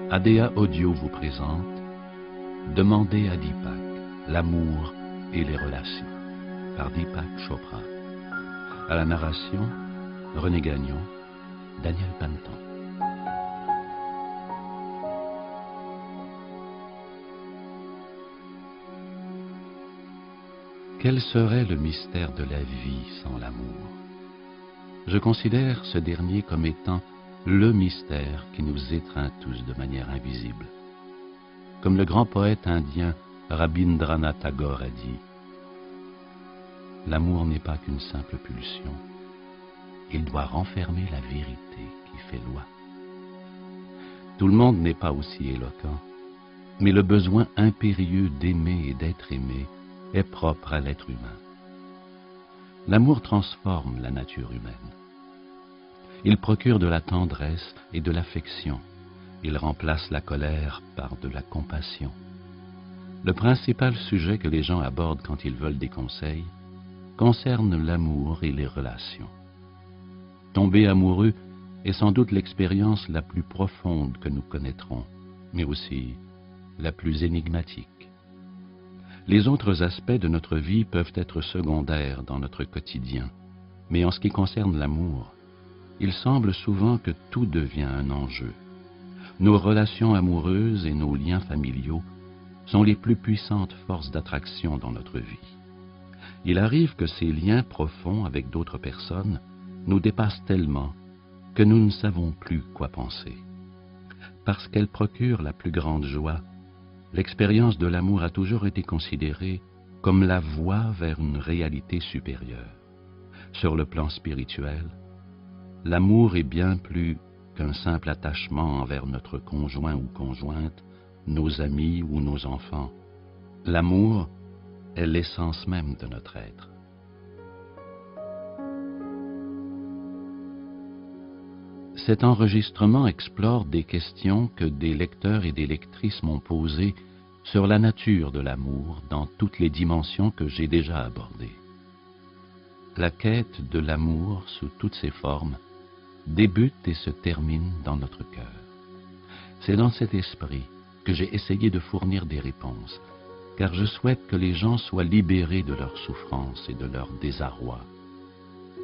ADA Audio vous présente Demandez à Deepak, l'amour et les relations, par Deepak Chopra. À la narration, René Gagnon, Daniel Panton. Quel serait le mystère de la vie sans l'amour? Je considère ce dernier comme étant le mystère qui nous étreint tous de manière invisible. Comme le grand poète indien Rabindranath Tagore a dit, l'amour n'est pas qu'une simple pulsion, il doit renfermer la vérité qui fait loi. Tout le monde n'est pas aussi éloquent, mais le besoin impérieux d'aimer et d'être aimé est propre à l'être humain. L'amour transforme la nature humaine. Il procure de la tendresse et de l'affection. Il remplace la colère par de la compassion. Le principal sujet que les gens abordent quand ils veulent des conseils concerne l'amour et les relations. Tomber amoureux est sans doute l'expérience la plus profonde que nous connaîtrons, mais aussi la plus énigmatique. Les autres aspects de notre vie peuvent être secondaires dans notre quotidien, mais en ce qui concerne l'amour, il semble souvent que tout devient un enjeu. Nos relations amoureuses et nos liens familiaux sont les plus puissantes forces d'attraction dans notre vie. Il arrive que ces liens profonds avec d'autres personnes nous dépassent tellement que nous ne savons plus quoi penser. Parce qu'elles procurent la plus grande joie, l'expérience de l'amour a toujours été considérée comme la voie vers une réalité supérieure. Sur le plan spirituel, l'amour est bien plus qu'un simple attachement envers notre conjoint ou conjointe, nos amis ou nos enfants. L'amour est l'essence même de notre être. Cet enregistrement explore des questions que des lecteurs et des lectrices m'ont posées sur la nature de l'amour dans toutes les dimensions que j'ai déjà abordées. La quête de l'amour sous toutes ses formes débute et se termine dans notre cœur. C'est dans cet esprit que j'ai essayé de fournir des réponses, car je souhaite que les gens soient libérés de leurs souffrances et de leur désarroi,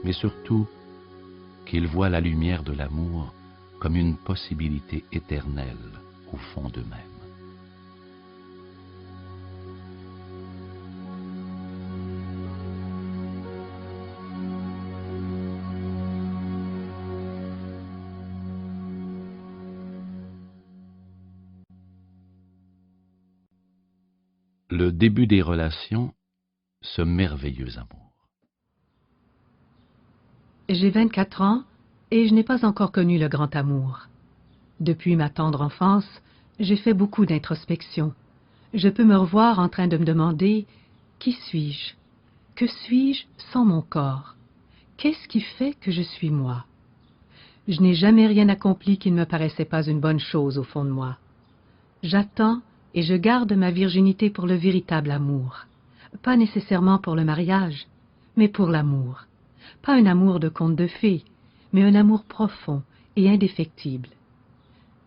mais surtout qu'ils voient la lumière de l'amour comme une possibilité éternelle au fond d'eux-mêmes. Le début des relations, ce merveilleux amour. J'ai 24 ans et je n'ai pas encore connu le grand amour. Depuis ma tendre enfance, j'ai fait beaucoup d'introspection. Je peux me revoir en train de me demander « Qui suis-je? Que suis-je sans mon corps? Qu'est-ce qui fait que je suis moi ?» Je n'ai jamais rien accompli qui ne me paraissait pas une bonne chose au fond de moi. J'attends et je garde ma virginité pour le véritable amour. Pas nécessairement pour le mariage, mais pour l'amour. Pas un amour de conte de fées, mais un amour profond et indéfectible.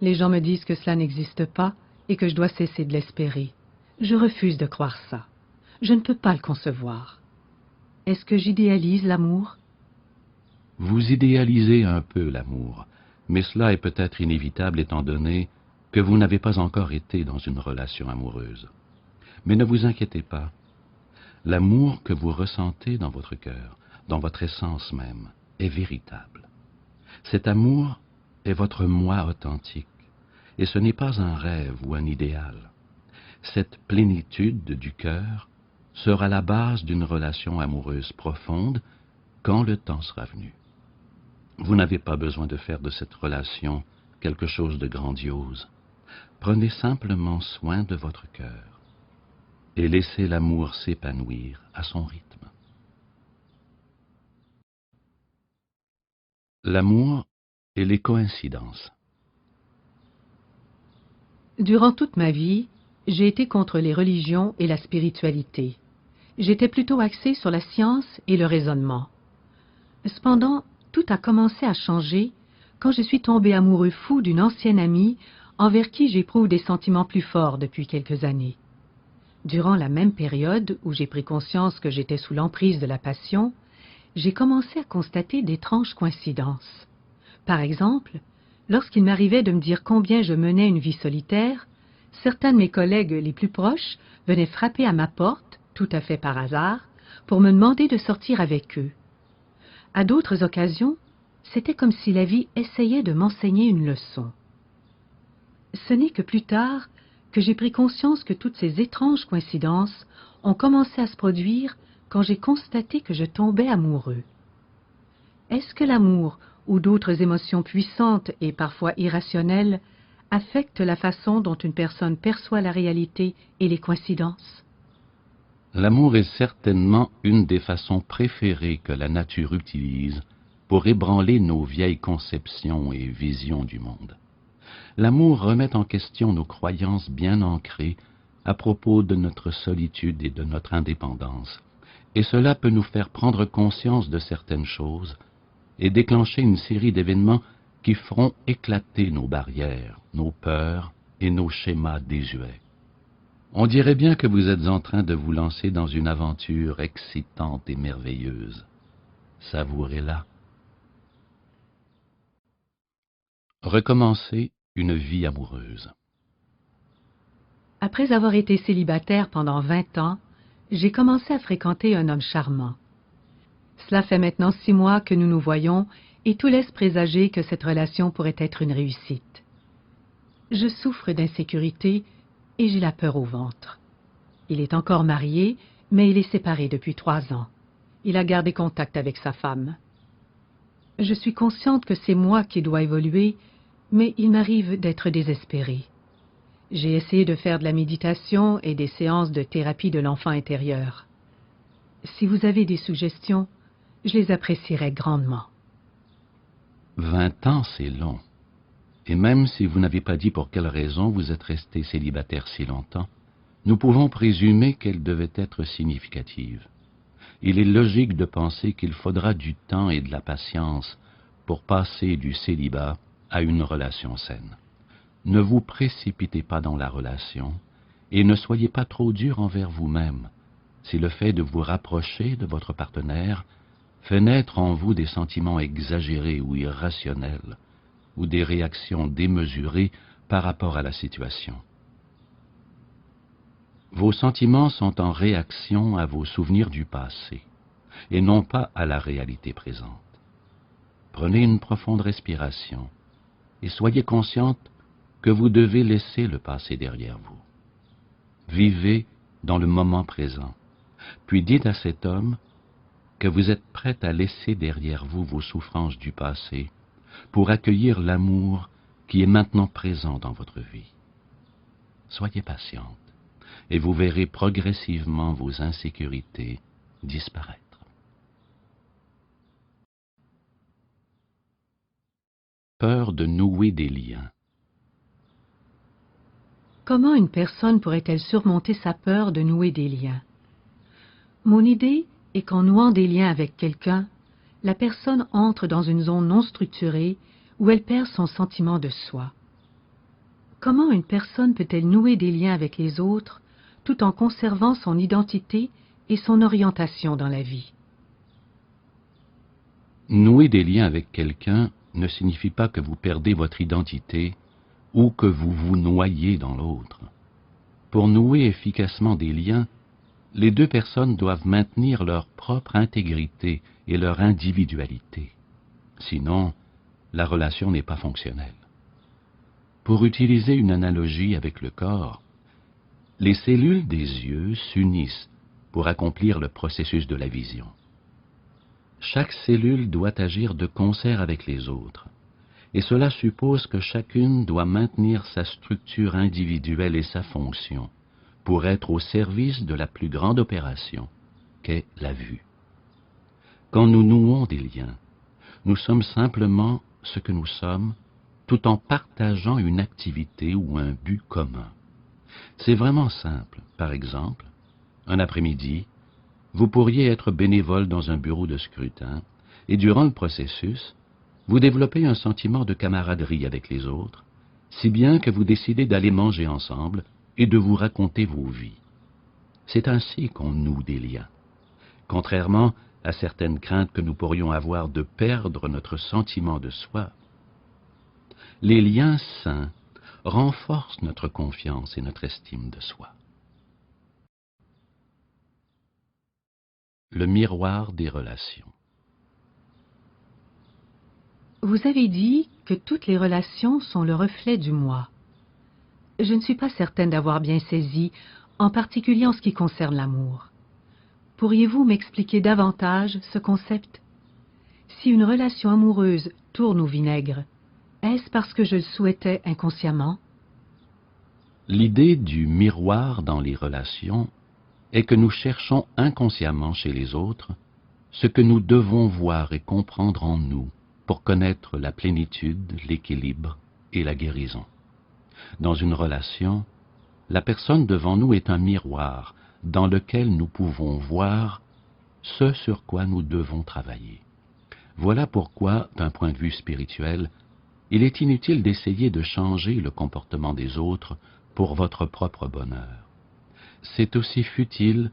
Les gens me disent que cela n'existe pas et que je dois cesser de l'espérer. Je refuse de croire ça. Je ne peux pas le concevoir. Est-ce que j'idéalise l'amour? Vous idéalisez un peu l'amour, mais cela est peut-être inévitable étant donné que vous n'avez pas encore été dans une relation amoureuse. Mais ne vous inquiétez pas. L'amour que vous ressentez dans votre cœur, dans votre essence même, est véritable. Cet amour est votre moi authentique, et ce n'est pas un rêve ou un idéal. Cette plénitude du cœur sera la base d'une relation amoureuse profonde quand le temps sera venu. Vous n'avez pas besoin de faire de cette relation quelque chose de grandiose. Prenez simplement soin de votre cœur et laissez l'amour s'épanouir à son rythme. L'amour et les coïncidences. Durant toute ma vie, j'ai été contre les religions et la spiritualité. J'étais plutôt axée sur la science et le raisonnement. Cependant, tout a commencé à changer quand je suis tombée amoureux fou d'une ancienne amie envers qui j'éprouve des sentiments plus forts depuis quelques années. Durant la même période où j'ai pris conscience que j'étais sous l'emprise de la passion, j'ai commencé à constater d'étranges coïncidences. Par exemple, lorsqu'il m'arrivait de me dire combien je menais une vie solitaire, certains de mes collègues les plus proches venaient frapper à ma porte, tout à fait par hasard, pour me demander de sortir avec eux. À d'autres occasions, c'était comme si la vie essayait de m'enseigner une leçon. Ce n'est que plus tard que j'ai pris conscience que toutes ces étranges coïncidences ont commencé à se produire quand j'ai constaté que je tombais amoureux. Est-ce que l'amour ou d'autres émotions puissantes et parfois irrationnelles affectent la façon dont une personne perçoit la réalité et les coïncidences? L'amour est certainement une des façons préférées que la nature utilise pour ébranler nos vieilles conceptions et visions du monde. L'amour remet en question nos croyances bien ancrées à propos de notre solitude et de notre indépendance, et cela peut nous faire prendre conscience de certaines choses et déclencher une série d'événements qui feront éclater nos barrières, nos peurs et nos schémas désuets. On dirait bien que vous êtes en train de vous lancer dans une aventure excitante et merveilleuse. Savourez-la. Recommencer une vie amoureuse. Après avoir été célibataire pendant 20 ans, j'ai commencé à fréquenter un homme charmant. Cela fait maintenant 6 mois que nous nous voyons et tout laisse présager que cette relation pourrait être une réussite. Je souffre d'insécurité et j'ai la peur au ventre. Il est encore marié, mais il est séparé depuis 3 ans. Il a gardé contact avec sa femme. Je suis consciente que c'est moi qui dois évoluer, mais il m'arrive d'être désespérée. J'ai essayé de faire de la méditation et des séances de thérapie de l'enfant intérieur. Si vous avez des suggestions, je les apprécierais grandement. 20 ans, c'est long. Et même si vous n'avez pas dit pour quelle raison vous êtes resté célibataire si longtemps, nous pouvons présumer qu'elle devait être significative. Il est logique de penser qu'il faudra du temps et de la patience pour passer du célibat à une relation saine. Ne vous précipitez pas dans la relation et ne soyez pas trop dur envers vous-même si le fait de vous rapprocher de votre partenaire fait naître en vous des sentiments exagérés ou irrationnels ou des réactions démesurées par rapport à la situation. Vos sentiments sont en réaction à vos souvenirs du passé et non pas à la réalité présente. Prenez une profonde respiration et soyez consciente que vous devez laisser le passé derrière vous. Vivez dans le moment présent, puis dites à cet homme que vous êtes prête à laisser derrière vous vos souffrances du passé pour accueillir l'amour qui est maintenant présent dans votre vie. Soyez patiente et vous verrez progressivement vos insécurités disparaître. Peur de nouer des liens. Comment une personne pourrait-elle surmonter sa peur de nouer des liens? Mon idée est qu'en nouant des liens avec quelqu'un, la personne entre dans une zone non structurée où elle perd son sentiment de soi. Comment une personne peut-elle nouer des liens avec les autres tout en conservant son identité et son orientation dans la vie? Nouer des liens avec quelqu'un ne signifie pas que vous perdez votre identité ou que vous vous noyez dans l'autre. Pour nouer efficacement des liens, les deux personnes doivent maintenir leur propre intégrité et leur individualité. Sinon, la relation n'est pas fonctionnelle. Pour utiliser une analogie avec le corps, les cellules des yeux s'unissent pour accomplir le processus de la vision. Chaque cellule doit agir de concert avec les autres, et cela suppose que chacune doit maintenir sa structure individuelle et sa fonction pour être au service de la plus grande opération, qu'est la vue. Quand nous nouons des liens, nous sommes simplement ce que nous sommes, tout en partageant une activité ou un but commun. C'est vraiment simple. Par exemple, un après-midi, vous pourriez être bénévole dans un bureau de scrutin et durant le processus, vous développez un sentiment de camaraderie avec les autres, si bien que vous décidez d'aller manger ensemble et de vous raconter vos vies. C'est ainsi qu'on noue des liens. Contrairement à certaines craintes que nous pourrions avoir de perdre notre sentiment de soi, les liens sains renforcent notre confiance et notre estime de soi. Le miroir des relations. Vous avez dit que toutes les relations sont le reflet du moi. Je ne suis pas certaine d'avoir bien saisi, en particulier en ce qui concerne l'amour. Pourriez-vous m'expliquer davantage ce concept? Si une relation amoureuse tourne au vinaigre, est-ce parce que je le souhaitais inconsciemment? L'idée du miroir dans les relations est que nous cherchons inconsciemment chez les autres ce que nous devons voir et comprendre en nous pour connaître la plénitude, l'équilibre et la guérison. Dans une relation, la personne devant nous est un miroir dans lequel nous pouvons voir ce sur quoi nous devons travailler. Voilà pourquoi, d'un point de vue spirituel, il est inutile d'essayer de changer le comportement des autres pour votre propre bonheur. C'est aussi futile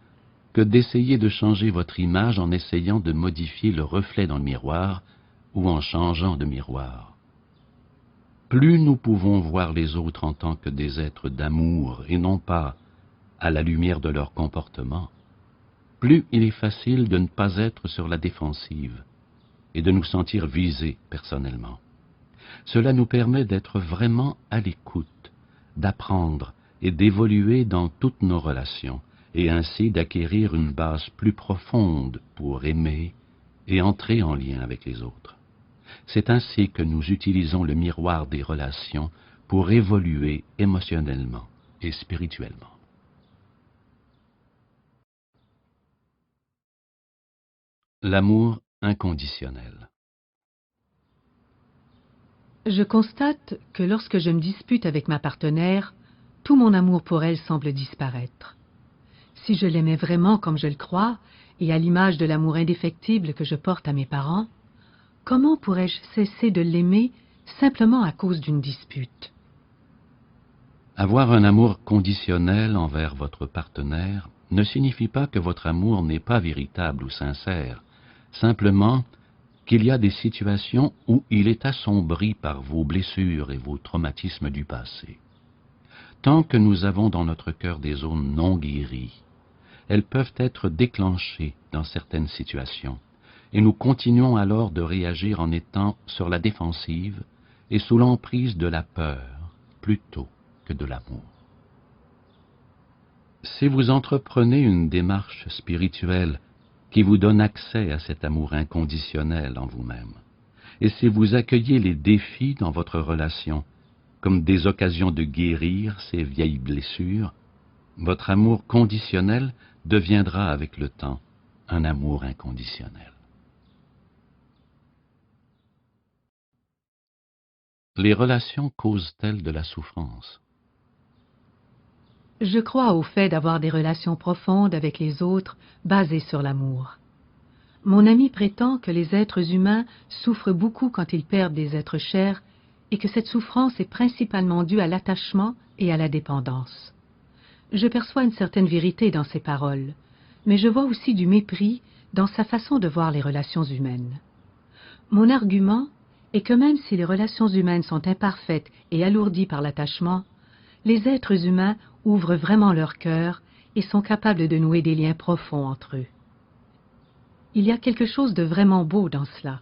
que d'essayer de changer votre image en essayant de modifier le reflet dans le miroir ou en changeant de miroir. Plus nous pouvons voir les autres en tant que des êtres d'amour et non pas à la lumière de leur comportement, plus il est facile de ne pas être sur la défensive et de nous sentir visés personnellement. Cela nous permet d'être vraiment à l'écoute, d'apprendre et d'évoluer dans toutes nos relations, et ainsi d'acquérir une base plus profonde pour aimer et entrer en lien avec les autres. C'est ainsi que nous utilisons le miroir des relations pour évoluer émotionnellement et spirituellement. L'amour inconditionnel. Je constate que lorsque je me dispute avec ma partenaire, tout mon amour pour elle semble disparaître. Si je l'aimais vraiment comme je le crois, et à l'image de l'amour indéfectible que je porte à mes parents, comment pourrais-je cesser de l'aimer simplement à cause d'une dispute? Avoir un amour conditionnel envers votre partenaire ne signifie pas que votre amour n'est pas véritable ou sincère, simplement qu'il y a des situations où il est assombri par vos blessures et vos traumatismes du passé. Tant que nous avons dans notre cœur des zones non guéries, elles peuvent être déclenchées dans certaines situations, et nous continuons alors de réagir en étant sur la défensive et sous l'emprise de la peur plutôt que de l'amour. Si vous entreprenez une démarche spirituelle qui vous donne accès à cet amour inconditionnel en vous-même, et si vous accueillez les défis dans votre relation comme des occasions de guérir ces vieilles blessures, votre amour conditionnel deviendra avec le temps un amour inconditionnel. Les relations causent-elles de la souffrance? Je crois au fait d'avoir des relations profondes avec les autres basées sur l'amour. Mon ami prétend que les êtres humains souffrent beaucoup quand ils perdent des êtres chers et que cette souffrance est principalement due à l'attachement et à la dépendance. Je perçois une certaine vérité dans ses paroles, mais je vois aussi du mépris dans sa façon de voir les relations humaines. Mon argument est que même si les relations humaines sont imparfaites et alourdies par l'attachement, les êtres humains ouvrent vraiment leur cœur et sont capables de nouer des liens profonds entre eux. Il y a quelque chose de vraiment beau dans cela,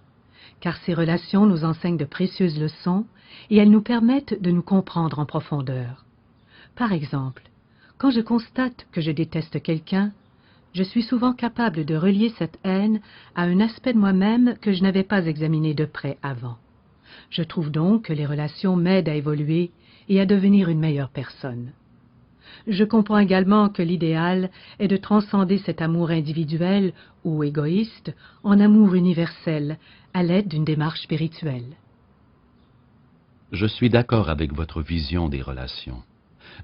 car ces relations nous enseignent de précieuses leçons et elles nous permettent de nous comprendre en profondeur. Par exemple, quand je constate que je déteste quelqu'un, je suis souvent capable de relier cette haine à un aspect de moi-même que je n'avais pas examiné de près avant. Je trouve donc que les relations m'aident à évoluer et à devenir une meilleure personne. Je comprends également que l'idéal est de transcender cet amour individuel ou égoïste en amour universel à l'aide d'une démarche spirituelle. Je suis d'accord avec votre vision des relations.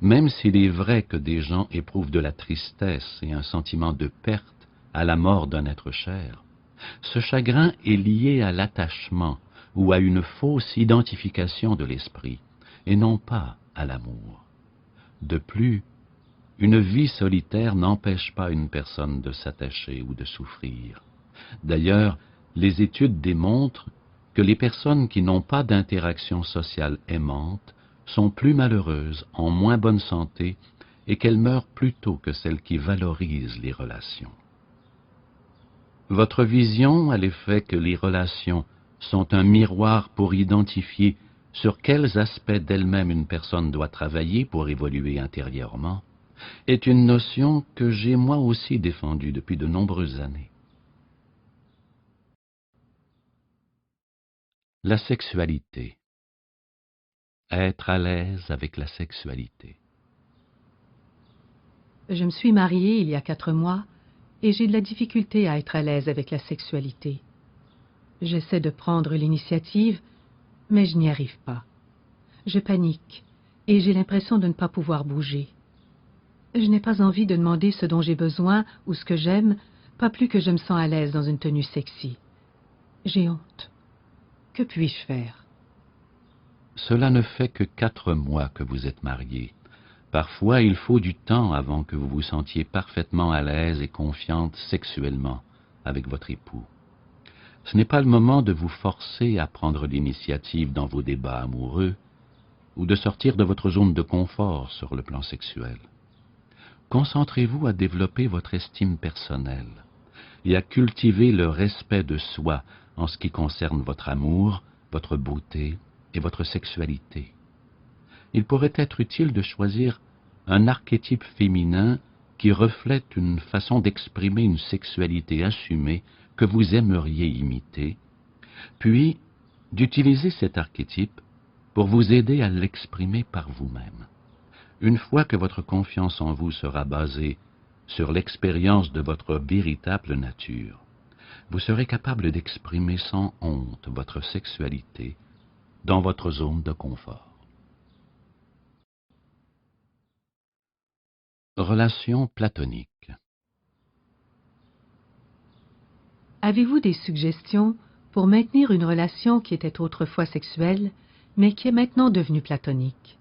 Même s'il est vrai que des gens éprouvent de la tristesse et un sentiment de perte à la mort d'un être cher, ce chagrin est lié à l'attachement ou à une fausse identification de l'esprit, et non pas à l'amour. De plus, une vie solitaire n'empêche pas une personne de s'attacher ou de souffrir. D'ailleurs, les études démontrent que les personnes qui n'ont pas d'interaction sociale aimante sont plus malheureuses, en moins bonne santé, et qu'elles meurent plus tôt que celles qui valorisent les relations. Votre vision a l'effet que les relations sont un miroir pour identifier sur quels aspects d'elle-même une personne doit travailler pour évoluer intérieurement, est une notion que j'ai moi aussi défendue depuis de nombreuses années. La sexualité. Être à l'aise avec la sexualité. Je me suis mariée il y a 4 mois et j'ai de la difficulté à être à l'aise avec la sexualité. J'essaie de prendre l'initiative, mais je n'y arrive pas. Je panique et j'ai l'impression de ne pas pouvoir bouger. Je n'ai pas envie de demander ce dont j'ai besoin ou ce que j'aime, pas plus que je me sens à l'aise dans une tenue sexy. J'ai honte. Que puis-je faire? Cela ne fait que 4 mois que vous êtes mariés. Parfois, il faut du temps avant que vous vous sentiez parfaitement à l'aise et confiante sexuellement avec votre époux. Ce n'est pas le moment de vous forcer à prendre l'initiative dans vos débats amoureux ou de sortir de votre zone de confort sur le plan sexuel. Concentrez-vous à développer votre estime personnelle et à cultiver le respect de soi en ce qui concerne votre amour, votre beauté et votre sexualité. Il pourrait être utile de choisir un archétype féminin qui reflète une façon d'exprimer une sexualité assumée que vous aimeriez imiter, puis d'utiliser cet archétype pour vous aider à l'exprimer par vous-même. Une fois que votre confiance en vous sera basée sur l'expérience de votre véritable nature, vous serez capable d'exprimer sans honte votre sexualité dans votre zone de confort. Relation platonique. Avez-vous des suggestions pour maintenir une relation qui était autrefois sexuelle, mais qui est maintenant devenue platonique?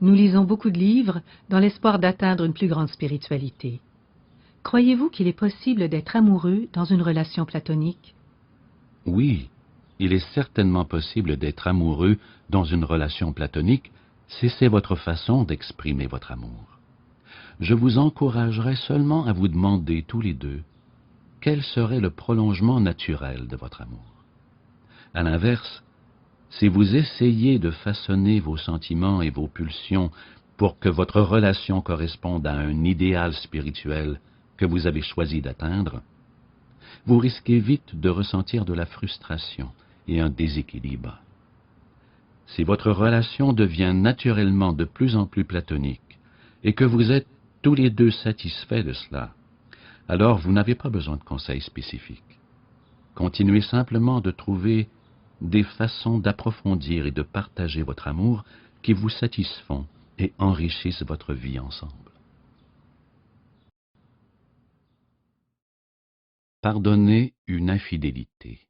Nous lisons beaucoup de livres dans l'espoir d'atteindre une plus grande spiritualité. Croyez-vous qu'il est possible d'être amoureux dans une relation platonique? Oui, il est certainement possible d'être amoureux dans une relation platonique si c'est votre façon d'exprimer votre amour. Je vous encouragerais seulement à vous demander tous les deux quel serait le prolongement naturel de votre amour. À l'inverse, si vous essayez de façonner vos sentiments et vos pulsions pour que votre relation corresponde à un idéal spirituel que vous avez choisi d'atteindre, vous risquez vite de ressentir de la frustration et un déséquilibre. Si votre relation devient naturellement de plus en plus platonique et que vous êtes tous les deux satisfaits de cela, alors vous n'avez pas besoin de conseils spécifiques. Continuez simplement de trouver des façons d'approfondir et de partager votre amour qui vous satisfont et enrichissent votre vie ensemble. Pardonner une infidélité.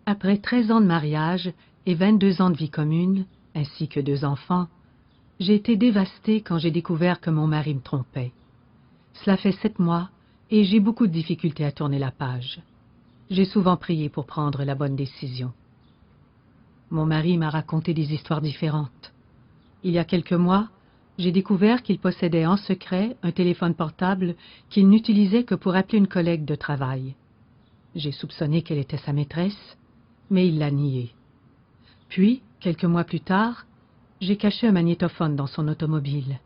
Après 13 ans de mariage et 22 ans de vie commune, ainsi que 2 enfants, j'ai été dévastée quand j'ai découvert que mon mari me trompait. Cela fait 7 mois et j'ai beaucoup de difficultés à tourner la page. J'ai souvent prié pour prendre la bonne décision. Mon mari m'a raconté des histoires différentes. Il y a quelques mois, j'ai découvert qu'il possédait en secret un téléphone portable qu'il n'utilisait que pour appeler une collègue de travail. J'ai soupçonné qu'elle était sa maîtresse, mais il l'a nié. Puis, quelques mois plus tard, j'ai caché un magnétophone dans son automobile.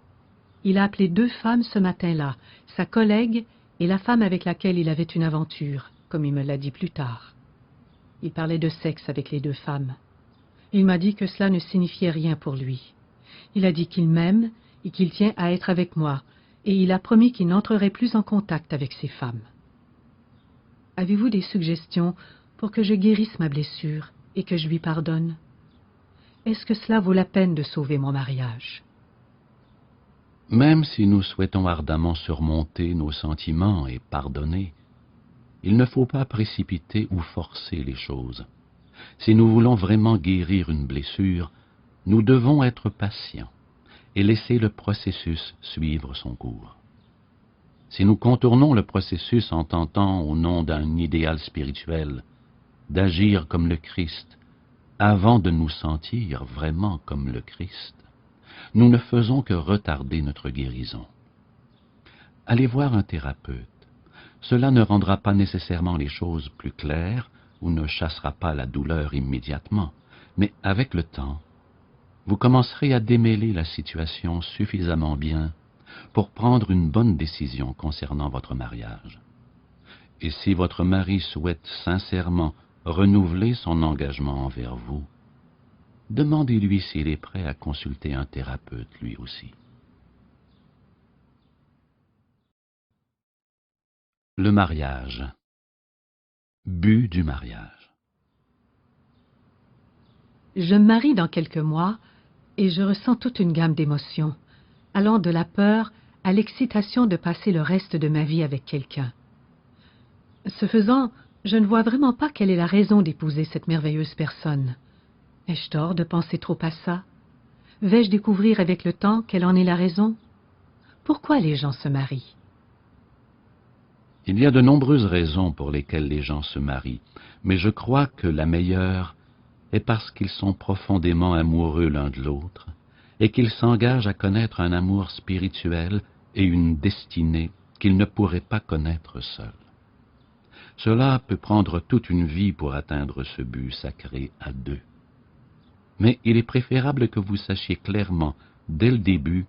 Il a appelé 2 femmes ce matin-là, sa collègue et la femme avec laquelle il avait une aventure, comme il me l'a dit plus tard. Il parlait de sexe avec les 2 femmes. Il m'a dit que cela ne signifiait rien pour lui. Il a dit qu'il m'aime et qu'il tient à être avec moi, et il a promis qu'il n'entrerait plus en contact avec ces femmes. Avez-vous des suggestions pour que je guérisse ma blessure et que je lui pardonne? Est-ce que cela vaut la peine de sauver mon mariage? Même si nous souhaitons ardemment surmonter nos sentiments et pardonner, il ne faut pas précipiter ou forcer les choses. Si nous voulons vraiment guérir une blessure, nous devons être patients et laisser le processus suivre son cours. Si nous contournons le processus en tentant, au nom d'un idéal spirituel, d'agir comme le Christ, avant de nous sentir vraiment comme le Christ, nous ne faisons que retarder notre guérison. Allez voir un thérapeute. Cela ne rendra pas nécessairement les choses plus claires ou ne chassera pas la douleur immédiatement, mais avec le temps, vous commencerez à démêler la situation suffisamment bien pour prendre une bonne décision concernant votre mariage. Et si votre mari souhaite sincèrement renouveler son engagement envers vous, demandez-lui s'il est prêt à consulter un thérapeute lui aussi. Le mariage. But du mariage. Je me marie dans quelques mois et je ressens toute une gamme d'émotions, allant de la peur à l'excitation de passer le reste de ma vie avec quelqu'un. Ce faisant, je ne vois vraiment pas quelle est la raison d'épouser cette merveilleuse personne. Ai-je tort de penser trop à ça? Vais-je découvrir avec le temps quelle en est la raison? Pourquoi les gens se marient? Il y a de nombreuses raisons pour lesquelles les gens se marient, mais je crois que la meilleure est parce qu'ils sont profondément amoureux l'un de l'autre et qu'ils s'engagent à connaître un amour spirituel et une destinée qu'ils ne pourraient pas connaître seuls. Cela peut prendre toute une vie pour atteindre ce but sacré à deux. Mais il est préférable que vous sachiez clairement, dès le début,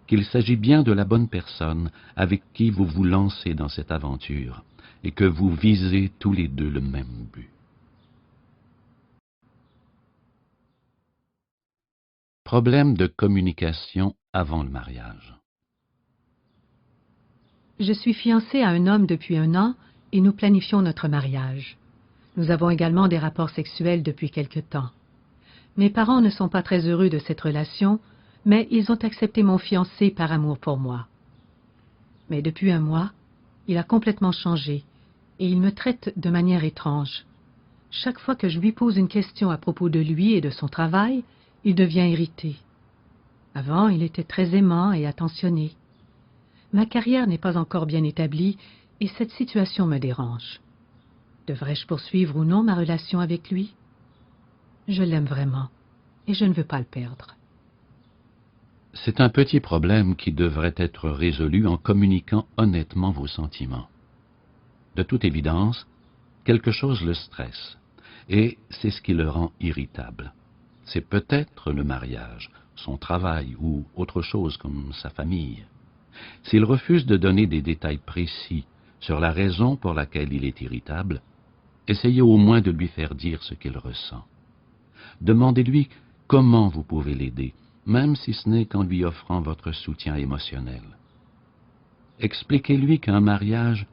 qu'il s'agit bien de la bonne personne avec qui vous vous lancez dans cette aventure et que vous visez tous les deux le même but. Problème de communication avant le mariage. Je suis fiancée à un homme depuis 1 an et nous planifions notre mariage. Nous avons également des rapports sexuels depuis quelque temps. Mes parents ne sont pas très heureux de cette relation, mais ils ont accepté mon fiancé par amour pour moi. Mais depuis 1 mois, il a complètement changé et il me traite de manière étrange. Chaque fois que je lui pose une question à propos de lui et de son travail, il devient irrité. Avant, il était très aimant et attentionné. Ma carrière n'est pas encore bien établie et cette situation me dérange. Devrais-je poursuivre ou non ma relation avec lui? Je l'aime vraiment et je ne veux pas le perdre. C'est un petit problème qui devrait être résolu en communiquant honnêtement vos sentiments. De toute évidence, quelque chose le stresse, et c'est ce qui le rend irritable. C'est peut-être le mariage, son travail ou autre chose comme sa famille. S'il refuse de donner des détails précis sur la raison pour laquelle il est irritable, essayez au moins de lui faire dire ce qu'il ressent. Demandez-lui comment vous pouvez l'aider, même si ce n'est qu'en lui offrant votre soutien émotionnel. Expliquez-lui qu'un mariage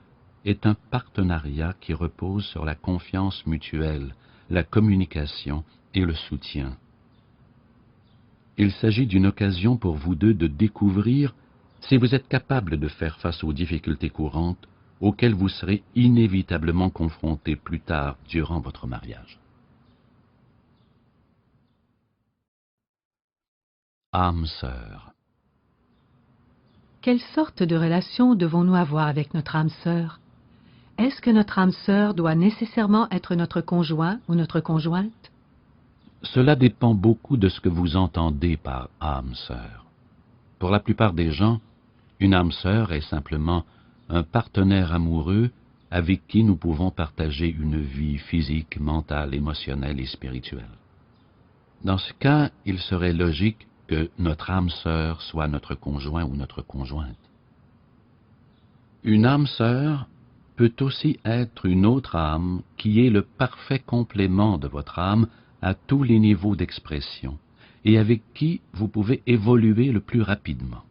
est un partenariat qui repose sur la confiance mutuelle, la communication et le soutien. Il s'agit d'une occasion pour vous deux de découvrir si vous êtes capable de faire face aux difficultés courantes auxquelles vous serez inévitablement confrontés plus tard durant votre mariage. Âme sœur. Quelle sorte de relation devons-nous avoir avec notre âme sœur? Est-ce que notre âme sœur doit nécessairement être notre conjoint ou notre conjointe? Cela dépend beaucoup de ce que vous entendez par âme sœur. Pour la plupart des gens, une âme sœur est simplement un partenaire amoureux avec qui nous pouvons partager une vie physique, mentale, émotionnelle et spirituelle. Dans ce cas, il serait logique que notre âme sœur soit notre conjoint ou notre conjointe. Une âme sœur peut aussi être une autre âme qui est le parfait complément de votre âme à tous les niveaux d'expression et avec qui vous pouvez évoluer le plus rapidement.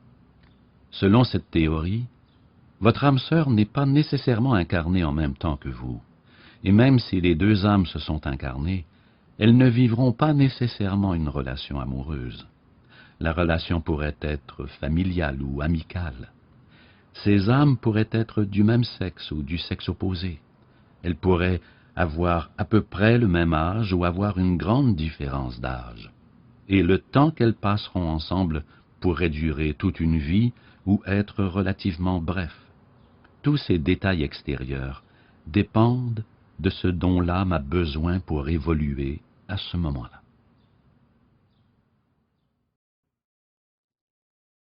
Selon cette théorie, votre âme sœur n'est pas nécessairement incarnée en même temps que vous, et même si les deux âmes se sont incarnées, elles ne vivront pas nécessairement une relation amoureuse. La relation pourrait être familiale ou amicale. Ces âmes pourraient être du même sexe ou du sexe opposé. Elles pourraient avoir à peu près le même âge ou avoir une grande différence d'âge. Et le temps qu'elles passeront ensemble pourrait durer toute une vie ou être relativement bref. Tous ces détails extérieurs dépendent de ce dont l'âme a besoin pour évoluer à ce moment-là.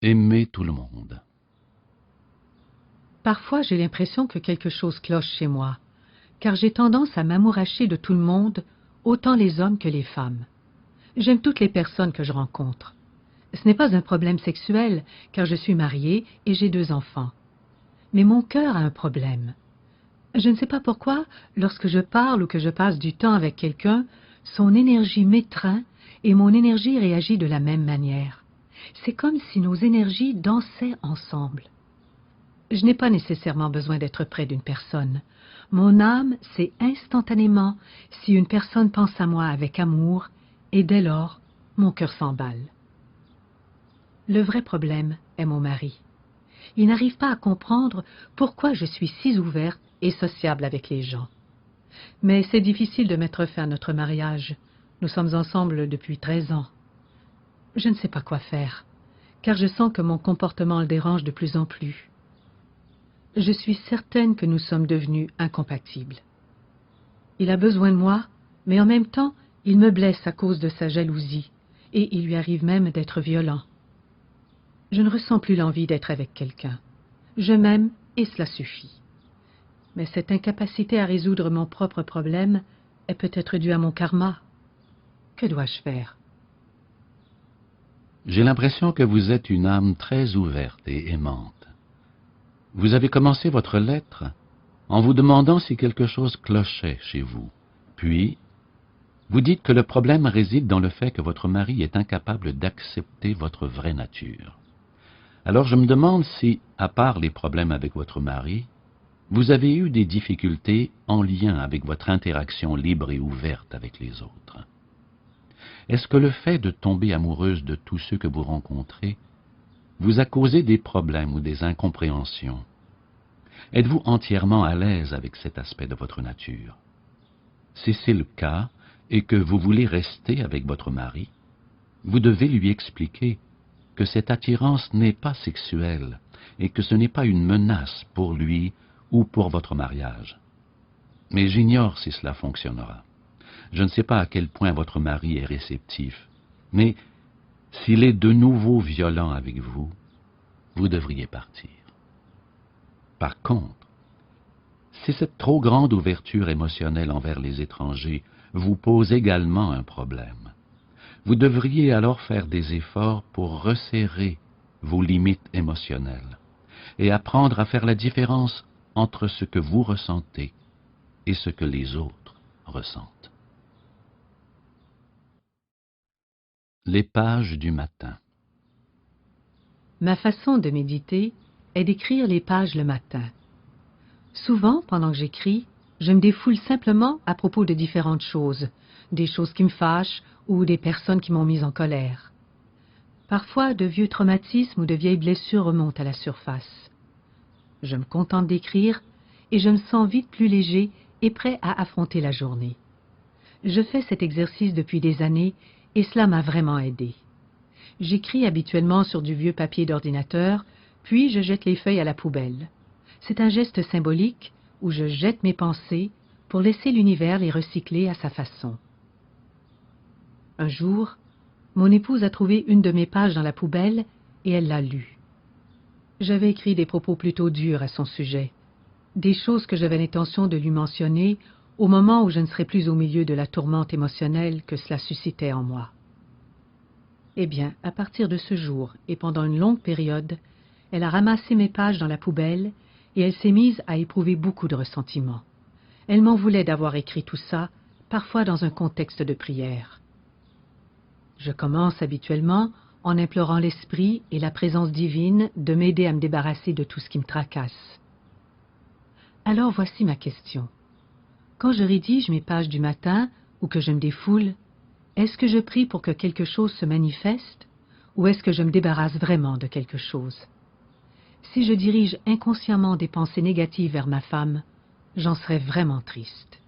Aimer tout le monde. Parfois, j'ai l'impression que quelque chose cloche chez moi, car j'ai tendance à m'amouracher de tout le monde, autant les hommes que les femmes. J'aime toutes les personnes que je rencontre. Ce n'est pas un problème sexuel, car je suis mariée et j'ai 2 enfants. Mais mon cœur a un problème. Je ne sais pas pourquoi, lorsque je parle ou que je passe du temps avec quelqu'un, son énergie m'étreint et mon énergie réagit de la même manière. C'est comme si nos énergies dansaient ensemble. Je n'ai pas nécessairement besoin d'être près d'une personne. Mon âme sait instantanément si une personne pense à moi avec amour, et dès lors, mon cœur s'emballe. Le vrai problème est mon mari. Il n'arrive pas à comprendre pourquoi je suis si ouverte et sociable avec les gens. Mais c'est difficile de mettre fin à notre mariage. Nous sommes ensemble depuis 13 ans. Je ne sais pas quoi faire, car je sens que mon comportement le dérange de plus en plus. Je suis certaine que nous sommes devenus incompatibles. Il a besoin de moi, mais en même temps, il me blesse à cause de sa jalousie, et il lui arrive même d'être violent. Je ne ressens plus l'envie d'être avec quelqu'un. Je m'aime et cela suffit. Mais cette incapacité à résoudre mon propre problème est peut-être due à mon karma. Que dois-je faire? J'ai l'impression que vous êtes une âme très ouverte et aimante. Vous avez commencé votre lettre en vous demandant si quelque chose clochait chez vous. Puis, vous dites que le problème réside dans le fait que votre mari est incapable d'accepter votre vraie nature. Alors je me demande si, à part les problèmes avec votre mari, vous avez eu des difficultés en lien avec votre interaction libre et ouverte avec les autres. Est-ce que le fait de tomber amoureuse de tous ceux que vous rencontrez vous a causé des problèmes ou des incompréhensions? Êtes-vous entièrement à l'aise avec cet aspect de votre nature? Si c'est le cas, et que vous voulez rester avec votre mari, vous devez lui expliquer que cette attirance n'est pas sexuelle et que ce n'est pas une menace pour lui ou pour votre mariage. Mais j'ignore si cela fonctionnera. Je ne sais pas à quel point votre mari est réceptif, mais s'il est de nouveau violent avec vous, vous devriez partir. Par contre, si cette trop grande ouverture émotionnelle envers les étrangers vous pose également un problème, vous devriez alors faire des efforts pour resserrer vos limites émotionnelles et apprendre à faire la différence entre ce que vous ressentez et ce que les autres ressentent. Les pages du matin. Ma façon de méditer est d'écrire les pages le matin. Souvent, pendant que j'écris, je me défoule simplement à propos de différentes choses, des choses qui me fâchent ou des personnes qui m'ont mise en colère. Parfois, de vieux traumatismes ou de vieilles blessures remontent à la surface. Je me contente d'écrire et je me sens vite plus léger et prêt à affronter la journée. Je fais cet exercice depuis des années et cela m'a vraiment aidé. J'écris habituellement sur du vieux papier d'ordinateur, puis je jette les feuilles à la poubelle. C'est un geste symbolique où je jette mes pensées pour laisser l'univers les recycler à sa façon. Un jour, mon épouse a trouvé une de mes pages dans la poubelle et elle l'a lue. J'avais écrit des propos plutôt durs à son sujet, des choses que j'avais l'intention de lui mentionner au moment où je ne serais plus au milieu de la tourmente émotionnelle que cela suscitait en moi. Eh bien, à partir de ce jour et pendant une longue période, elle a ramassé mes pages dans la poubelle et elle s'est mise à éprouver beaucoup de ressentiment. Elle m'en voulait d'avoir écrit tout ça, parfois dans un contexte de prière. Je commence habituellement en implorant l'Esprit et la présence divine de m'aider à me débarrasser de tout ce qui me tracasse. Alors voici ma question. Quand je rédige mes pages du matin ou que je me défoule, est-ce que je prie pour que quelque chose se manifeste ou est-ce que je me débarrasse vraiment de quelque chose? Si je dirige inconsciemment des pensées négatives vers ma femme, j'en serais vraiment triste.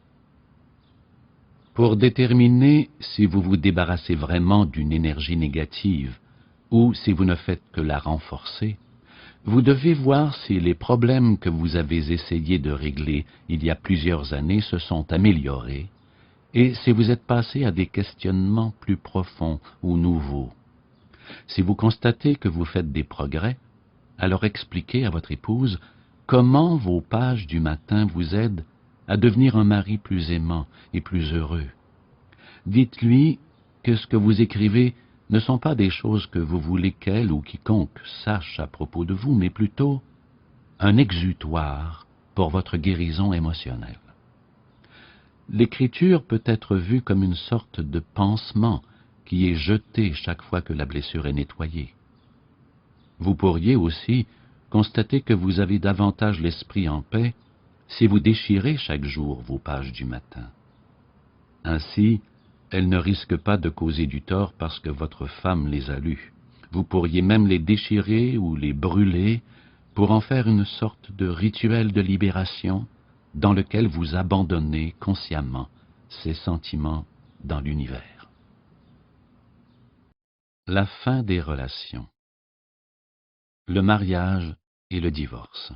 Pour déterminer si vous vous débarrassez vraiment d'une énergie négative ou si vous ne faites que la renforcer, vous devez voir si les problèmes que vous avez essayé de régler il y a plusieurs années se sont améliorés et si vous êtes passé à des questionnements plus profonds ou nouveaux. Si vous constatez que vous faites des progrès, alors expliquez à votre épouse comment vos pages du matin vous aident à devenir un mari plus aimant et plus heureux. Dites-lui que ce que vous écrivez ne sont pas des choses que vous voulez qu'elle ou quiconque sache à propos de vous, mais plutôt un exutoire pour votre guérison émotionnelle. L'écriture peut être vue comme une sorte de pansement qui est jeté chaque fois que la blessure est nettoyée. Vous pourriez aussi constater que vous avez davantage l'esprit en paix si vous déchirez chaque jour vos pages du matin. Ainsi, elles ne risquent pas de causer du tort parce que votre femme les a lues. Vous pourriez même les déchirer ou les brûler pour en faire une sorte de rituel de libération dans lequel vous abandonnez consciemment ces sentiments dans l'univers. La fin des relations. Le mariage et le divorce.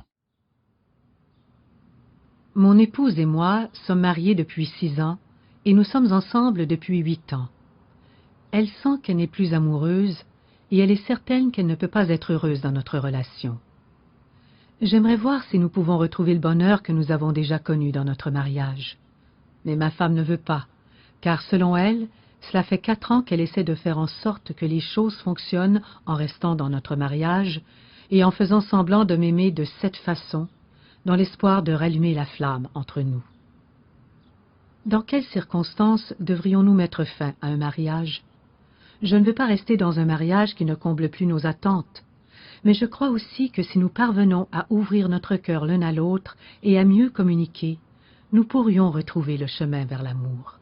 Mon épouse et moi sommes mariés depuis 6 ans et nous sommes ensemble depuis 8 ans. Elle sent qu'elle n'est plus amoureuse et elle est certaine qu'elle ne peut pas être heureuse dans notre relation. J'aimerais voir si nous pouvons retrouver le bonheur que nous avons déjà connu dans notre mariage. Mais ma femme ne veut pas, car selon elle, cela fait 4 ans qu'elle essaie de faire en sorte que les choses fonctionnent en restant dans notre mariage et en faisant semblant de m'aimer de cette façon, dans l'espoir de rallumer la flamme entre nous. Dans quelles circonstances devrions-nous mettre fin à un mariage? Je ne veux pas rester dans un mariage qui ne comble plus nos attentes, mais je crois aussi que si nous parvenons à ouvrir notre cœur l'un à l'autre et à mieux communiquer, nous pourrions retrouver le chemin vers l'amour.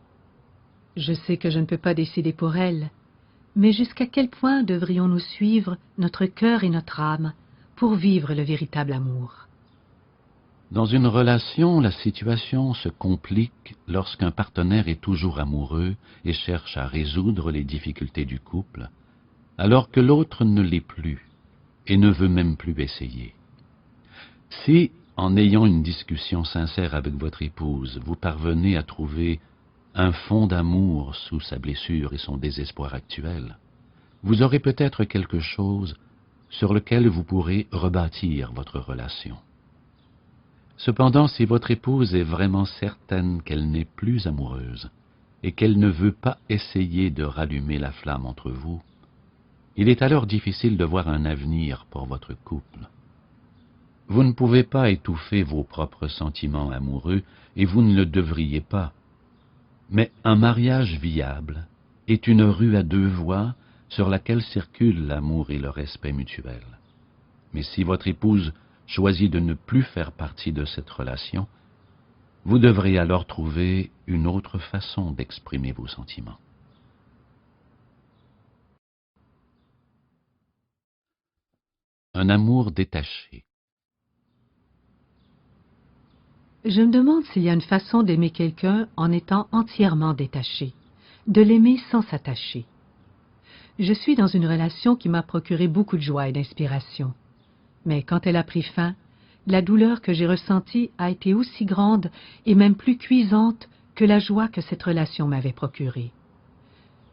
Je sais que je ne peux pas décider pour elle, mais jusqu'à quel point devrions-nous suivre notre cœur et notre âme pour vivre le véritable amour? Dans une relation, la situation se complique lorsqu'un partenaire est toujours amoureux et cherche à résoudre les difficultés du couple, alors que l'autre ne l'est plus et ne veut même plus essayer. Si, en ayant une discussion sincère avec votre épouse, vous parvenez à trouver un fond d'amour sous sa blessure et son désespoir actuel, vous aurez peut-être quelque chose sur lequel vous pourrez rebâtir votre relation. Cependant, si votre épouse est vraiment certaine qu'elle n'est plus amoureuse et qu'elle ne veut pas essayer de rallumer la flamme entre vous, il est alors difficile de voir un avenir pour votre couple. Vous ne pouvez pas étouffer vos propres sentiments amoureux et vous ne le devriez pas. Mais un mariage viable est une rue à 2 voies sur laquelle circulent l'amour et le respect mutuel. Mais si votre épouse choisit de ne plus faire partie de cette relation, vous devrez alors trouver une autre façon d'exprimer vos sentiments. Un amour détaché. Je me demande s'il y a une façon d'aimer quelqu'un en étant entièrement détaché, de l'aimer sans s'attacher. Je suis dans une relation qui m'a procuré beaucoup de joie et d'inspiration. Mais quand elle a pris fin, la douleur que j'ai ressentie a été aussi grande et même plus cuisante que la joie que cette relation m'avait procurée.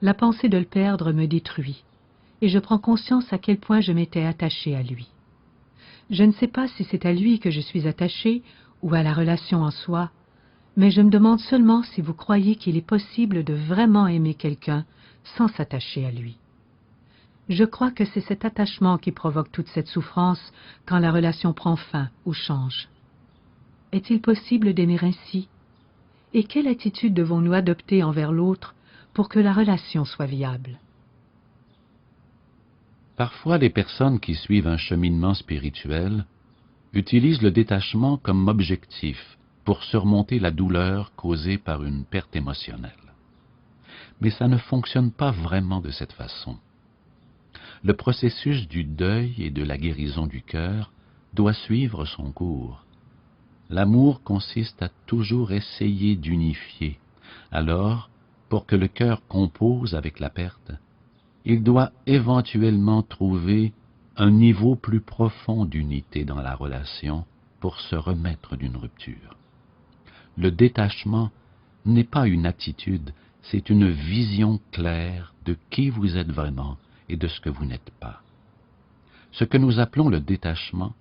La pensée de le perdre me détruit, et je prends conscience à quel point je m'étais attachée à lui. Je ne sais pas si c'est à lui que je suis attachée ou à la relation en soi, mais je me demande seulement si vous croyez qu'il est possible de vraiment aimer quelqu'un sans s'attacher à lui. Je crois que c'est cet attachement qui provoque toute cette souffrance quand la relation prend fin ou change. Est-il possible d'aimer ainsi? Et quelle attitude devons-nous adopter envers l'autre pour que la relation soit viable? Parfois, les personnes qui suivent un cheminement spirituel utilisent le détachement comme objectif pour surmonter la douleur causée par une perte émotionnelle. Mais ça ne fonctionne pas vraiment de cette façon. Le processus du deuil et de la guérison du cœur doit suivre son cours. L'amour consiste à toujours essayer d'unifier. Alors, pour que le cœur compose avec la perte, il doit éventuellement trouver un niveau plus profond d'unité dans la relation pour se remettre d'une rupture. Le détachement n'est pas une attitude, c'est une vision claire de qui vous êtes vraiment et de ce que vous n'êtes pas. Ce que nous appelons le détachement,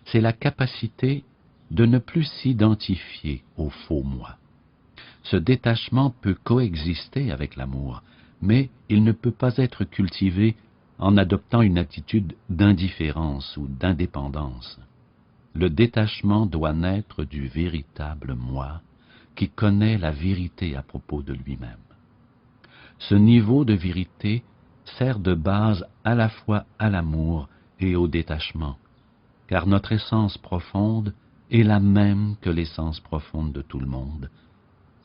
c'est la capacité de ne plus s'identifier au faux moi. Ce détachement peut coexister avec l'amour, mais il ne peut pas être cultivé en adoptant une attitude d'indifférence ou d'indépendance. Le détachement doit naître du véritable moi qui connaît la vérité à propos de lui-même. Ce niveau de vérité sert de base à la fois à l'amour et au détachement, car notre essence profonde est la même que l'essence profonde de tout le monde,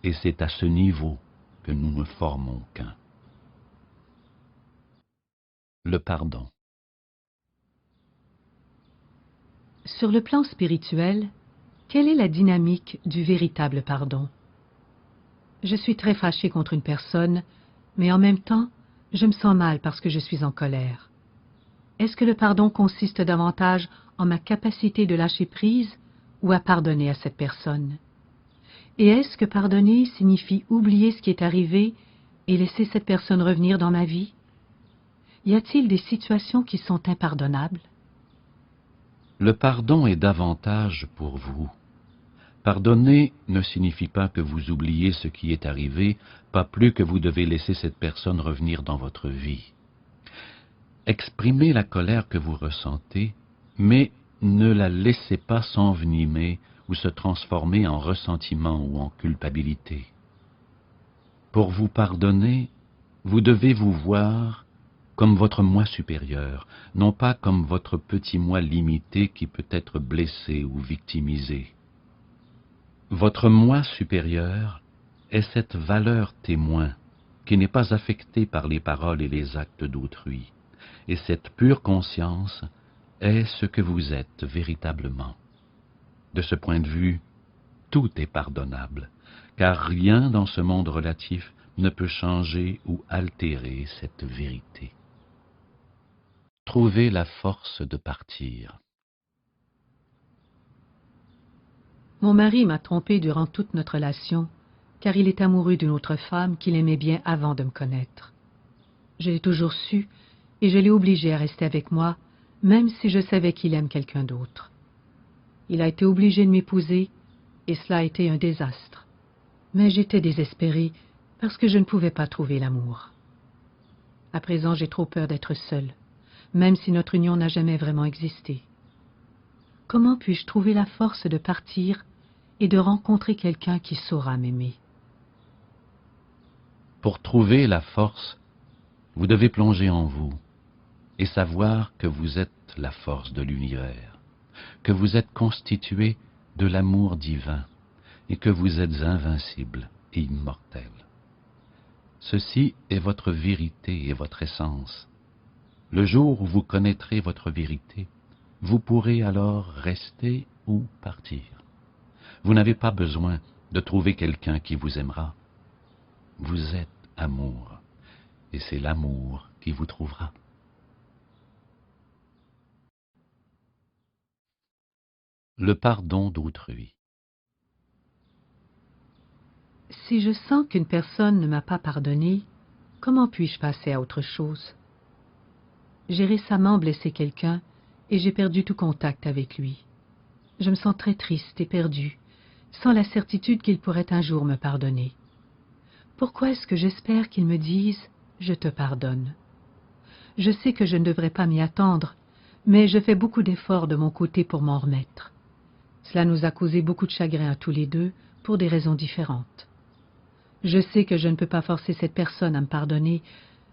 et c'est à ce niveau que nous ne formons qu'un. Le pardon. Sur le plan spirituel, quelle est la dynamique du véritable pardon? Je suis très fâchée contre une personne, mais en même temps, je me sens mal parce que je suis en colère. Est-ce que le pardon consiste davantage en ma capacité de lâcher prise ou à pardonner à cette personne? Et est-ce que pardonner signifie oublier ce qui est arrivé et laisser cette personne revenir dans ma vie? Y a-t-il des situations qui sont impardonnables? Le pardon est davantage pour vous. Pardonner ne signifie pas que vous oubliez ce qui est arrivé, pas plus que vous devez laisser cette personne revenir dans votre vie. Exprimez la colère que vous ressentez, mais ne la laissez pas s'envenimer ou se transformer en ressentiment ou en culpabilité. Pour vous pardonner, vous devez vous voir comme votre moi supérieur, non pas comme votre petit moi limité qui peut être blessé ou victimisé. Votre moi supérieur est cette valeur témoin qui n'est pas affectée par les paroles et les actes d'autrui, et cette pure conscience est ce que vous êtes véritablement. De ce point de vue, tout est pardonnable, car rien dans ce monde relatif ne peut changer ou altérer cette vérité. Trouvez la force de partir. Mon mari m'a trompée durant toute notre relation, car il est amoureux d'une autre femme qu'il aimait bien avant de me connaître. Je l'ai toujours su, et je l'ai obligé à rester avec moi, même si je savais qu'il aime quelqu'un d'autre. Il a été obligé de m'épouser, et cela a été un désastre. Mais j'étais désespérée, parce que je ne pouvais pas trouver l'amour. À présent, j'ai trop peur d'être seule, même si notre union n'a jamais vraiment existé. Comment puis-je trouver la force de partir et de rencontrer quelqu'un qui saura m'aimer? Pour trouver la force, vous devez plonger en vous et savoir que vous êtes la force de l'univers, que vous êtes constitué de l'amour divin et que vous êtes invincible et immortel. Ceci est votre vérité et votre essence. Le jour où vous connaîtrez votre vérité, vous pourrez alors rester ou partir. Vous n'avez pas besoin de trouver quelqu'un qui vous aimera. Vous êtes amour, et c'est l'amour qui vous trouvera. Le pardon d'autrui. Si je sens qu'une personne ne m'a pas pardonné, comment puis-je passer à autre chose? J'ai récemment blessé quelqu'un et j'ai perdu tout contact avec lui. Je me sens très triste et perdue, sans la certitude qu'il pourrait un jour me pardonner. Pourquoi est-ce que j'espère qu'il me dise « je te pardonne » ? Je sais que je ne devrais pas m'y attendre, mais je fais beaucoup d'efforts de mon côté pour m'en remettre. Cela nous a causé beaucoup de chagrin à tous les deux, pour des raisons différentes. Je sais que je ne peux pas forcer cette personne à me pardonner,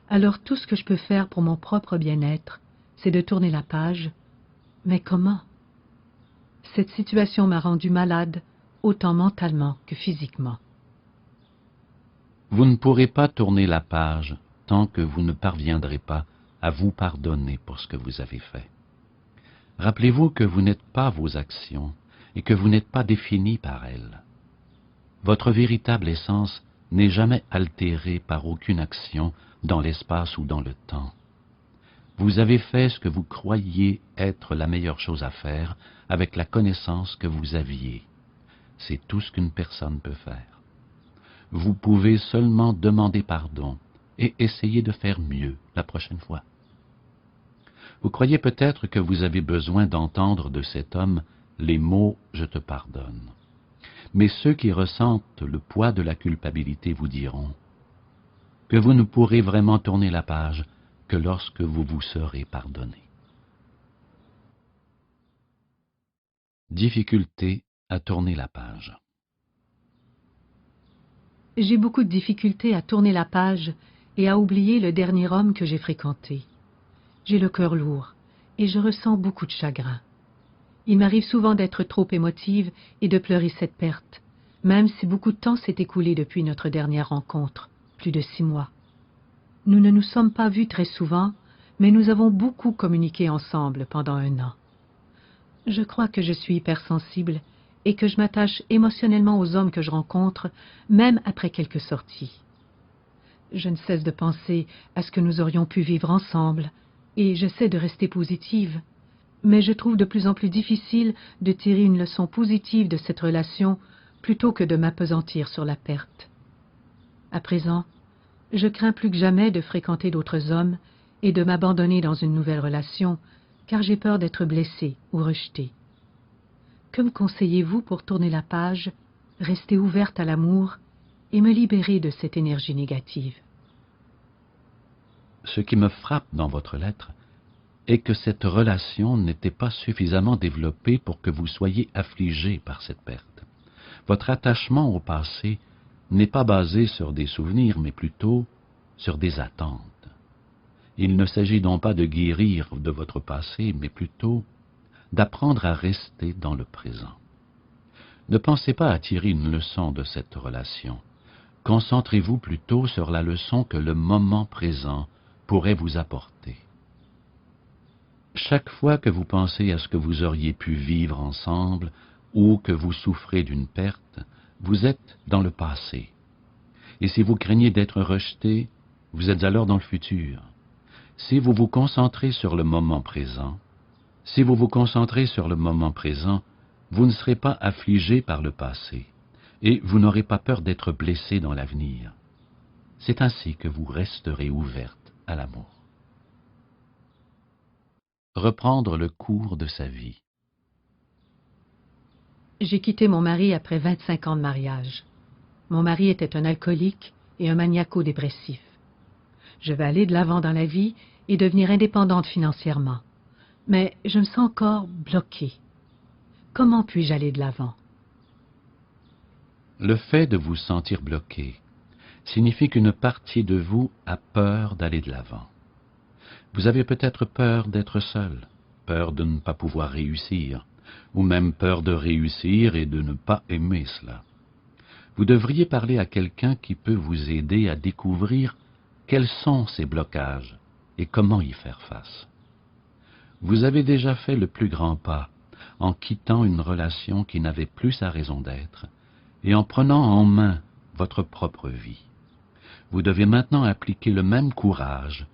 alors tout ce que je peux faire pour mon propre bien-être, c'est de tourner la page. Mais comment? Cette situation m'a rendue malade, autant mentalement que physiquement. Vous ne pourrez pas tourner la page tant que vous ne parviendrez pas à vous pardonner pour ce que vous avez fait. Rappelez-vous que vous n'êtes pas vos actions et que vous n'êtes pas défini par elles. Votre véritable essence n'est jamais altéré par aucune action dans l'espace ou dans le temps. Vous avez fait ce que vous croyiez être la meilleure chose à faire avec la connaissance que vous aviez. C'est tout ce qu'une personne peut faire. Vous pouvez seulement demander pardon et essayer de faire mieux la prochaine fois. Vous croyez peut-être que vous avez besoin d'entendre de cet homme les mots « je te pardonne ». Mais ceux qui ressentent le poids de la culpabilité vous diront que vous ne pourrez vraiment tourner la page que lorsque vous vous serez pardonné. Difficulté à tourner la page. J'ai beaucoup de difficultés à tourner la page et à oublier le dernier homme que j'ai fréquenté. J'ai le cœur lourd et je ressens beaucoup de chagrin. Il m'arrive souvent d'être trop émotive et de pleurer cette perte, même si beaucoup de temps s'est écoulé depuis notre dernière rencontre, plus de 6 mois. Nous ne nous sommes pas vus très souvent, mais nous avons beaucoup communiqué ensemble pendant 1 an. Je crois que je suis hypersensible et que je m'attache émotionnellement aux hommes que je rencontre, même après quelques sorties. Je ne cesse de penser à ce que nous aurions pu vivre ensemble, et j'essaie de rester positive, mais je trouve de plus en plus difficile de tirer une leçon positive de cette relation plutôt que de m'appesantir sur la perte. À présent, je crains plus que jamais de fréquenter d'autres hommes et de m'abandonner dans une nouvelle relation, car j'ai peur d'être blessée ou rejetée. Que me conseillez-vous pour tourner la page, rester ouverte à l'amour et me libérer de cette énergie négative? Ce qui me frappe dans votre lettre est que cette relation n'était pas suffisamment développée pour que vous soyez affligé par cette perte. Votre attachement au passé n'est pas basé sur des souvenirs, mais plutôt sur des attentes. Il ne s'agit donc pas de guérir de votre passé, mais plutôt d'apprendre à rester dans le présent. Ne pensez pas à tirer une leçon de cette relation. Concentrez-vous plutôt sur la leçon que le moment présent pourrait vous apporter. Chaque fois que vous pensez à ce que vous auriez pu vivre ensemble ou que vous souffrez d'une perte, vous êtes dans le passé. Et si vous craignez d'être rejeté, vous êtes alors dans le futur. Si vous vous concentrez sur le moment présent, vous ne serez pas affligé par le passé et vous n'aurez pas peur d'être blessé dans l'avenir. C'est ainsi que vous resterez ouverte à l'amour. Reprendre le cours de sa vie. J'ai quitté mon mari après 25 ans de mariage. Mon mari était un alcoolique et un maniaco-dépressif. Je vais aller de l'avant dans la vie et devenir indépendante financièrement. Mais je me sens encore bloquée. Comment puis-je aller de l'avant? Le fait de vous sentir bloqué signifie qu'une partie de vous a peur d'aller de l'avant. Vous avez peut-être peur d'être seul, peur de ne pas pouvoir réussir, ou même peur de réussir et de ne pas aimer cela. Vous devriez parler à quelqu'un qui peut vous aider à découvrir quels sont ces blocages et comment y faire face. Vous avez déjà fait le plus grand pas en quittant une relation qui n'avait plus sa raison d'être et en prenant en main votre propre vie. Vous devez maintenant appliquer le même courage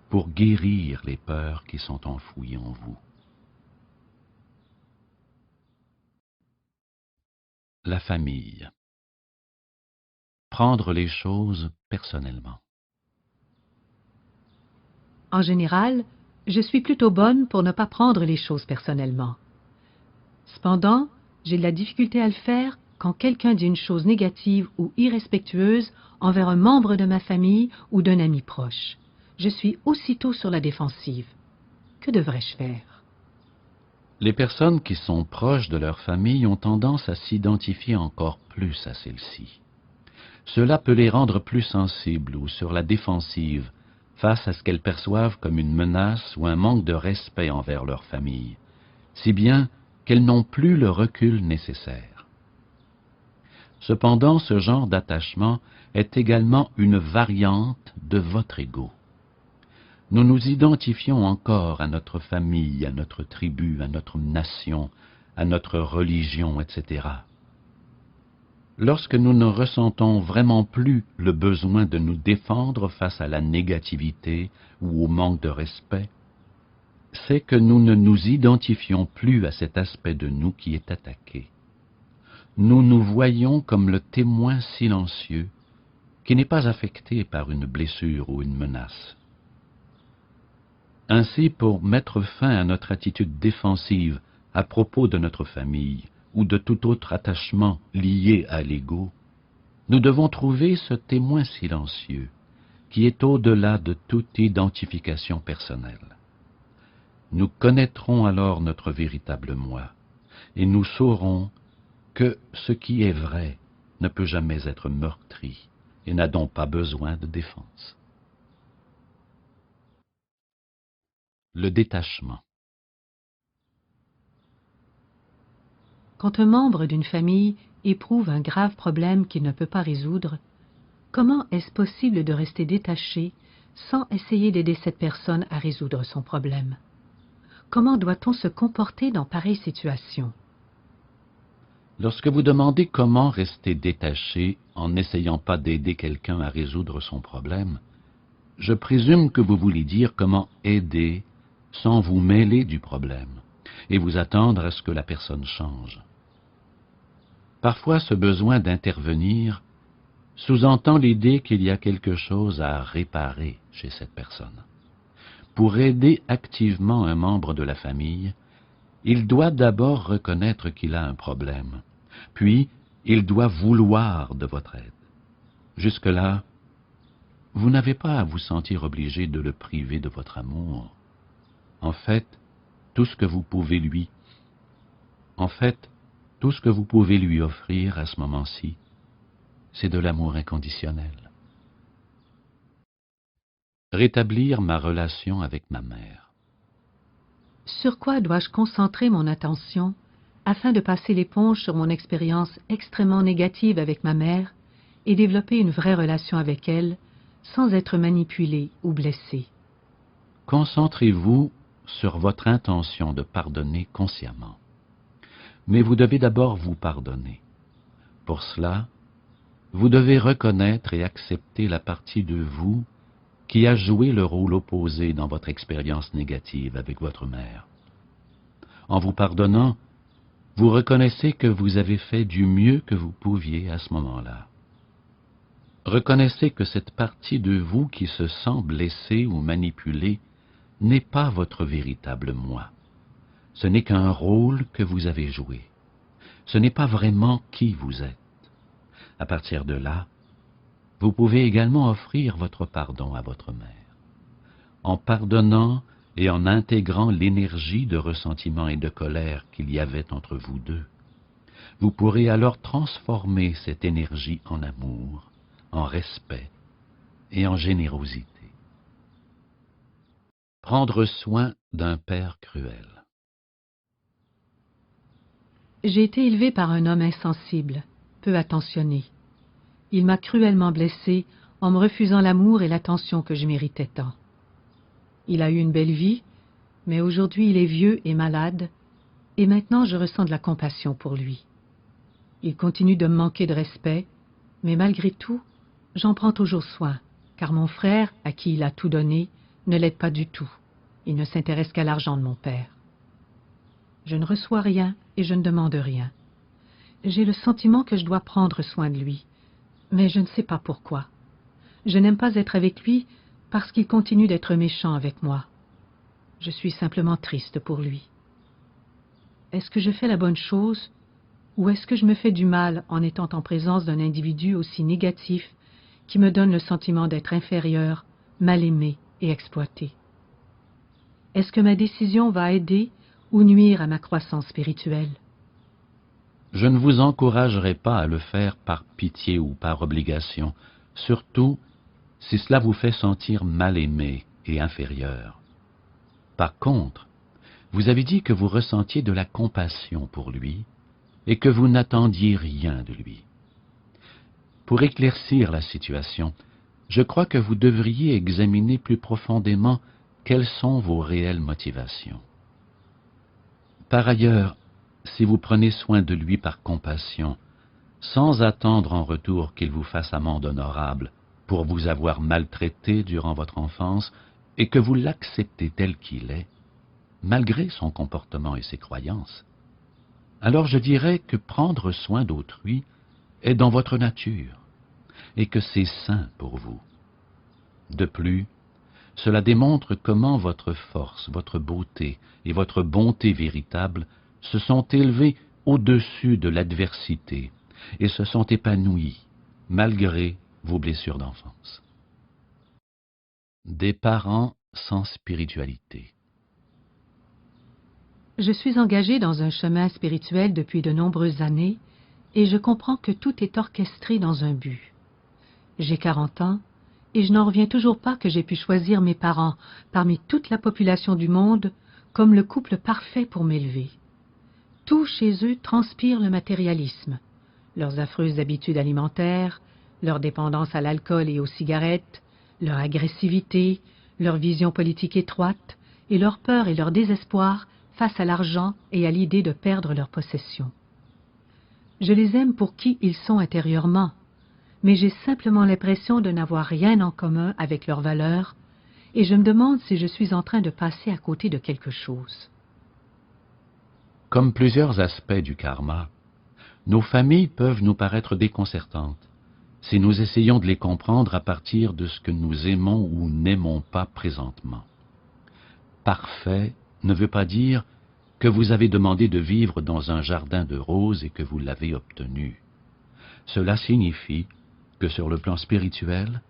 pour guérir les peurs qui sont enfouies en vous. La famille. Prendre les choses personnellement. En général, je suis plutôt bonne pour ne pas prendre les choses personnellement. Cependant, j'ai de la difficulté à le faire quand quelqu'un dit une chose négative ou irrespectueuse envers un membre de ma famille ou d'un ami proche. Je suis aussitôt sur la défensive. Que devrais-je faire? Les personnes qui sont proches de leur famille ont tendance à s'identifier encore plus à celle-ci. Cela peut les rendre plus sensibles ou sur la défensive face à ce qu'elles perçoivent comme une menace ou un manque de respect envers leur famille, si bien qu'elles n'ont plus le recul nécessaire. Cependant, ce genre d'attachement est également une variante de votre ego. Nous nous identifions encore à notre famille, à notre tribu, à notre nation, à notre religion, etc. Lorsque nous ne ressentons vraiment plus le besoin de nous défendre face à la négativité ou au manque de respect, c'est que nous ne nous identifions plus à cet aspect de nous qui est attaqué. Nous nous voyons comme le témoin silencieux qui n'est pas affecté par une blessure ou une menace. Ainsi, pour mettre fin à notre attitude défensive à propos de notre famille ou de tout autre attachement lié à l'ego, nous devons trouver ce témoin silencieux qui est au-delà de toute identification personnelle. Nous connaîtrons alors notre véritable moi et nous saurons que ce qui est vrai ne peut jamais être meurtri et n'a donc pas besoin de défense. Le détachement. Quand un membre d'une famille éprouve un grave problème qu'il ne peut pas résoudre, comment est-ce possible de rester détaché sans essayer d'aider cette personne à résoudre son problème? Comment doit-on se comporter dans pareille situation? Lorsque vous demandez comment rester détaché en n'essayant pas d'aider quelqu'un à résoudre son problème, je présume que vous voulez dire comment aider sans vous mêler du problème et vous attendre à ce que la personne change. Parfois, ce besoin d'intervenir sous-entend l'idée qu'il y a quelque chose à réparer chez cette personne. Pour aider activement un membre de la famille, il doit d'abord reconnaître qu'il a un problème, puis il doit vouloir de votre aide. Jusque-là, vous n'avez pas à vous sentir obligé de le priver de votre amour. En fait, tout ce que vous pouvez lui offrir à ce moment-ci, c'est de l'amour inconditionnel. Rétablir ma relation avec ma mère. Sur quoi dois-je concentrer mon attention afin de passer l'éponge sur mon expérience extrêmement négative avec ma mère et développer une vraie relation avec elle sans être manipulé ou blessé? Concentrez-vous sur votre intention de pardonner consciemment. Mais vous devez d'abord vous pardonner. Pour cela, vous devez reconnaître et accepter la partie de vous qui a joué le rôle opposé dans votre expérience négative avec votre mère. En vous pardonnant, vous reconnaissez que vous avez fait du mieux que vous pouviez à ce moment-là. Reconnaissez que cette partie de vous qui se sent blessée ou manipulée n'est pas votre véritable moi. Ce n'est qu'un rôle que vous avez joué. Ce n'est pas vraiment qui vous êtes. À partir de là, vous pouvez également offrir votre pardon à votre mère. En pardonnant et en intégrant l'énergie de ressentiment et de colère qu'il y avait entre vous deux, vous pourrez alors transformer cette énergie en amour, en respect et en générosité. Prendre soin d'un père cruel. J'ai été élevé par un homme insensible, peu attentionné. Il m'a cruellement blessé en me refusant l'amour et l'attention que je méritais tant. Il a eu une belle vie, mais aujourd'hui il est vieux et malade, et maintenant je ressens de la compassion pour lui. Il continue de me manquer de respect, mais malgré tout, j'en prends toujours soin, car mon frère, à qui il a tout donné, ne l'aide pas du tout. Il ne s'intéresse qu'à l'argent de mon père. Je ne reçois rien et je ne demande rien. J'ai le sentiment que je dois prendre soin de lui, mais je ne sais pas pourquoi. Je n'aime pas être avec lui parce qu'il continue d'être méchant avec moi. Je suis simplement triste pour lui. Est-ce que je fais la bonne chose ou est-ce que je me fais du mal en étant en présence d'un individu aussi négatif qui me donne le sentiment d'être inférieur, mal aimé et exploité? Est-ce que ma décision va aider ou nuire à ma croissance spirituelle? Je ne vous encouragerai pas à le faire par pitié ou par obligation, surtout si cela vous fait sentir mal aimé et inférieur. Par contre, vous avez dit que vous ressentiez de la compassion pour lui et que vous n'attendiez rien de lui. Pour éclaircir la situation, je crois que vous devriez examiner plus profondément quelles sont vos réelles motivations. Par ailleurs, si vous prenez soin de lui par compassion, sans attendre en retour qu'il vous fasse amende honorable pour vous avoir maltraité durant votre enfance et que vous l'acceptez tel qu'il est, malgré son comportement et ses croyances, alors je dirais que prendre soin d'autrui est dans votre nature et que c'est sain pour vous. De plus, cela démontre comment votre force, votre beauté et votre bonté véritable se sont élevées au-dessus de l'adversité et se sont épanouies malgré vos blessures d'enfance. Des parents sans spiritualité. Je suis engagée dans un chemin spirituel depuis de nombreuses années et je comprends que tout est orchestré dans un but. J'ai 40 ans et je n'en reviens toujours pas que j'ai pu choisir mes parents parmi toute la population du monde comme le couple parfait pour m'élever. Tout chez eux transpire le matérialisme, leurs affreuses habitudes alimentaires, leur dépendance à l'alcool et aux cigarettes, leur agressivité, leur vision politique étroite et leur peur et leur désespoir face à l'argent et à l'idée de perdre leurs possessions. Je les aime pour qui ils sont intérieurement, mais j'ai simplement l'impression de n'avoir rien en commun avec leurs valeurs, et je me demande si je suis en train de passer à côté de quelque chose. Comme plusieurs aspects du karma, nos familles peuvent nous paraître déconcertantes si nous essayons de les comprendre à partir de ce que nous aimons ou n'aimons pas présentement. Parfait ne veut pas dire que vous avez demandé de vivre dans un jardin de roses et que vous l'avez obtenu. Cela signifie que sur le plan spirituel,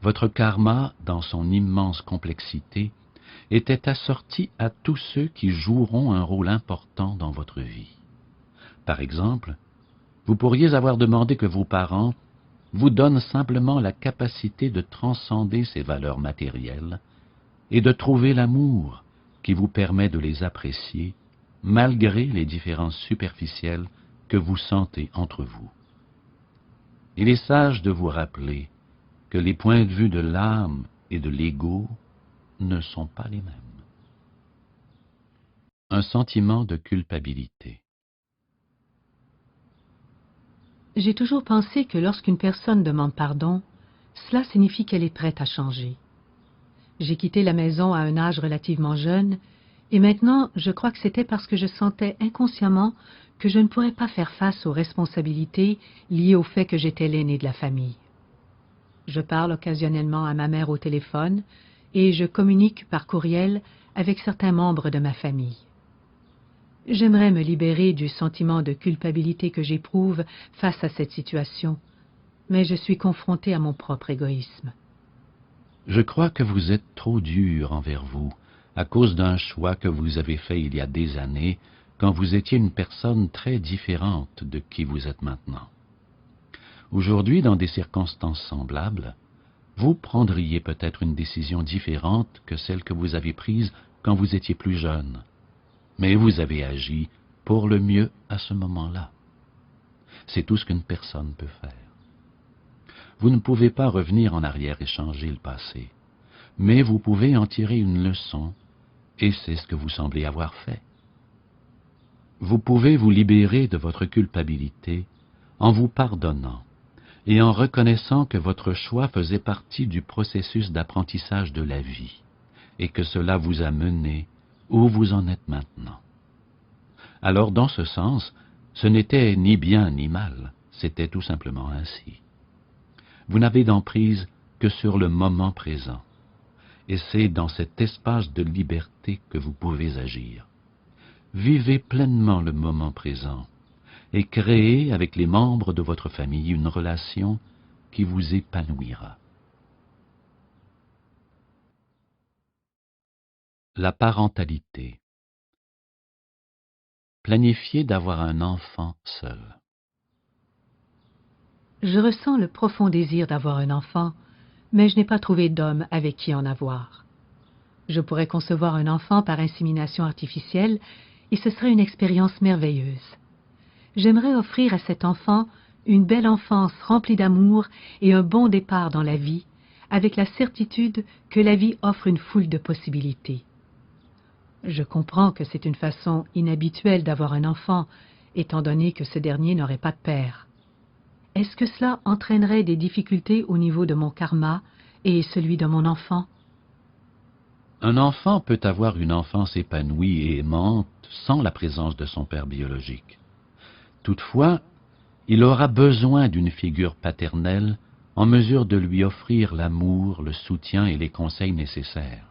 votre karma, dans son immense complexité, était assorti à tous ceux qui joueront un rôle important dans votre vie. Par exemple, vous pourriez avoir demandé que vos parents vous donnent simplement la capacité de transcender ces valeurs matérielles et de trouver l'amour qui vous permet de les apprécier malgré les différences superficielles que vous sentez entre vous. Il est sage de vous rappeler que les points de vue de l'âme et de l'ego ne sont pas les mêmes. Un sentiment de culpabilité. J'ai toujours pensé que lorsqu'une personne demande pardon, cela signifie qu'elle est prête à changer. J'ai quitté la maison à un âge relativement jeune, et maintenant je crois que c'était parce que je sentais inconsciemment que je ne pourrais pas faire face aux responsabilités liées au fait que j'étais l'aîné de la famille. Je parle occasionnellement à ma mère au téléphone et je communique par courriel avec certains membres de ma famille. J'aimerais me libérer du sentiment de culpabilité que j'éprouve face à cette situation, mais je suis confrontée à mon propre égoïsme. Je crois que vous êtes trop dur envers vous à cause d'un choix que vous avez fait il y a des années quand vous étiez une personne très différente de qui vous êtes maintenant. Aujourd'hui, dans des circonstances semblables, vous prendriez peut-être une décision différente que celle que vous avez prise quand vous étiez plus jeune. Mais vous avez agi pour le mieux à ce moment-là. C'est tout ce qu'une personne peut faire. Vous ne pouvez pas revenir en arrière et changer le passé, mais vous pouvez en tirer une leçon, et c'est ce que vous semblez avoir fait. Vous pouvez vous libérer de votre culpabilité en vous pardonnant et en reconnaissant que votre choix faisait partie du processus d'apprentissage de la vie et que cela vous a mené où vous en êtes maintenant. Alors, dans ce sens, ce n'était ni bien ni mal, c'était tout simplement ainsi. Vous n'avez d'emprise que sur le moment présent, et c'est dans cet espace de liberté que vous pouvez agir. Vivez pleinement le moment présent et créez avec les membres de votre famille une relation qui vous épanouira. La parentalité. Planifiez d'avoir un enfant seul. Je ressens le profond désir d'avoir un enfant, mais je n'ai pas trouvé d'homme avec qui en avoir. Je pourrais concevoir un enfant par insémination artificielle et ce serait une expérience merveilleuse. J'aimerais offrir à cet enfant une belle enfance remplie d'amour et un bon départ dans la vie, avec la certitude que la vie offre une foule de possibilités. Je comprends que c'est une façon inhabituelle d'avoir un enfant, étant donné que ce dernier n'aurait pas de père. est-ce que cela entraînerait des difficultés au niveau de mon karma et celui de mon enfant? Un enfant peut avoir une enfance épanouie et aimante sans la présence de son père biologique. Toutefois, il aura besoin d'une figure paternelle en mesure de lui offrir l'amour, le soutien et les conseils nécessaires.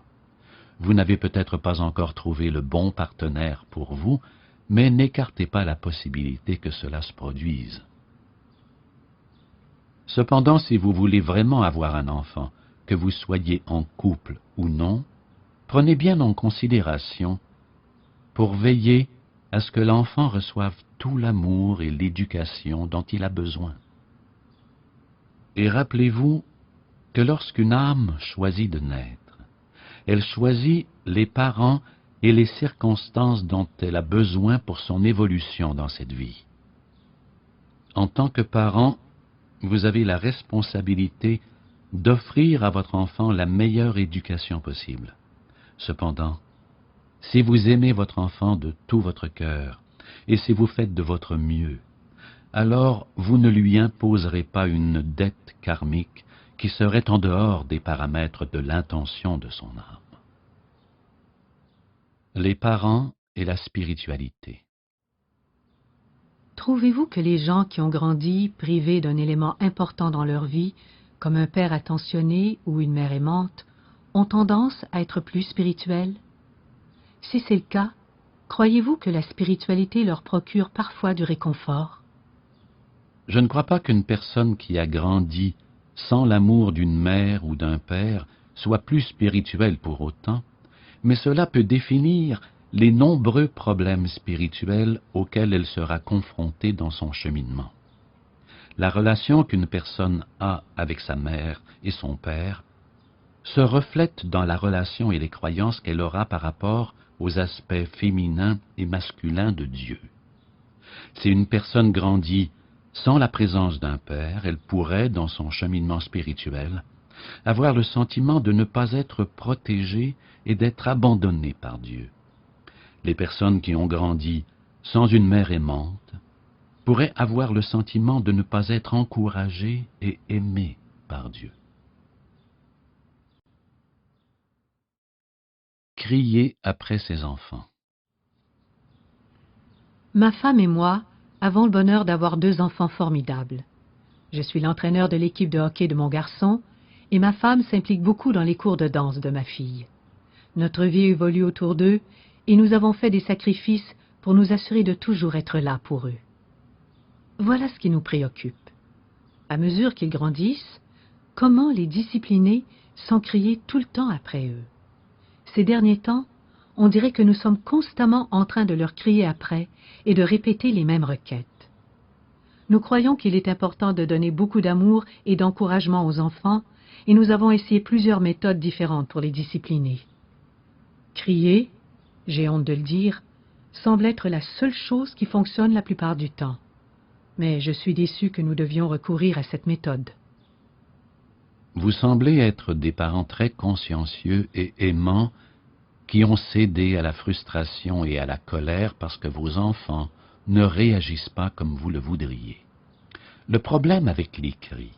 Vous n'avez peut-être pas encore trouvé le bon partenaire pour vous, mais n'écartez pas la possibilité que cela se produise. Cependant, si vous voulez vraiment avoir un enfant, que vous soyez en couple ou non, prenez bien en considération pour veiller à ce que l'enfant reçoive tout l'amour et l'éducation dont il a besoin. Et rappelez-vous que lorsqu'une âme choisit de naître, elle choisit les parents et les circonstances dont elle a besoin pour son évolution dans cette vie. En tant que parent, vous avez la responsabilité d'offrir à votre enfant la meilleure éducation possible. Cependant, si vous aimez votre enfant de tout votre cœur, et si vous faites de votre mieux, alors vous ne lui imposerez pas une dette karmique qui serait en dehors des paramètres de l'intention de son âme. Les parents et la spiritualité. Trouvez-vous que les gens qui ont grandi privés d'un élément important dans leur vie, comme un père attentionné ou une mère aimante, ont tendance à être plus spirituels? Si c'est le cas, croyez-vous que la spiritualité leur procure parfois du réconfort? Je ne crois pas qu'une personne qui a grandi sans l'amour d'une mère ou d'un père soit plus spirituelle pour autant, mais cela peut définir les nombreux problèmes spirituels auxquels elle sera confrontée dans son cheminement. La relation qu'une personne a avec sa mère et son père se reflète dans la relation et les croyances qu'elle aura par rapport aux aspects féminins et masculins de Dieu. Si une personne grandit sans la présence d'un père, elle pourrait, dans son cheminement spirituel, avoir le sentiment de ne pas être protégée et d'être abandonnée par Dieu. Les personnes qui ont grandi sans une mère aimante pourraient avoir le sentiment de ne pas être encouragées et aimées par Dieu. Crier après ses enfants. Ma femme et moi avons le bonheur d'avoir 2 enfants formidables. Je suis l'entraîneur de l'équipe de hockey de mon garçon et ma femme s'implique beaucoup dans les cours de danse de ma fille. Notre vie évolue autour d'eux et nous avons fait des sacrifices pour nous assurer de toujours être là pour eux. Voilà ce qui nous préoccupe. À mesure qu'ils grandissent, comment les discipliner sans crier tout le temps après eux? Ces derniers temps, on dirait que nous sommes constamment en train de leur crier après et de répéter les mêmes requêtes. Nous croyons qu'il est important de donner beaucoup d'amour et d'encouragement aux enfants et nous avons essayé plusieurs méthodes différentes pour les discipliner. Crier, j'ai honte de le dire, semble être la seule chose qui fonctionne la plupart du temps. Mais je suis déçu que nous devions recourir à cette méthode. Vous semblez être des parents très consciencieux et aimants qui ont cédé à la frustration et à la colère parce que vos enfants ne réagissent pas comme vous le voudriez. Le problème avec les cris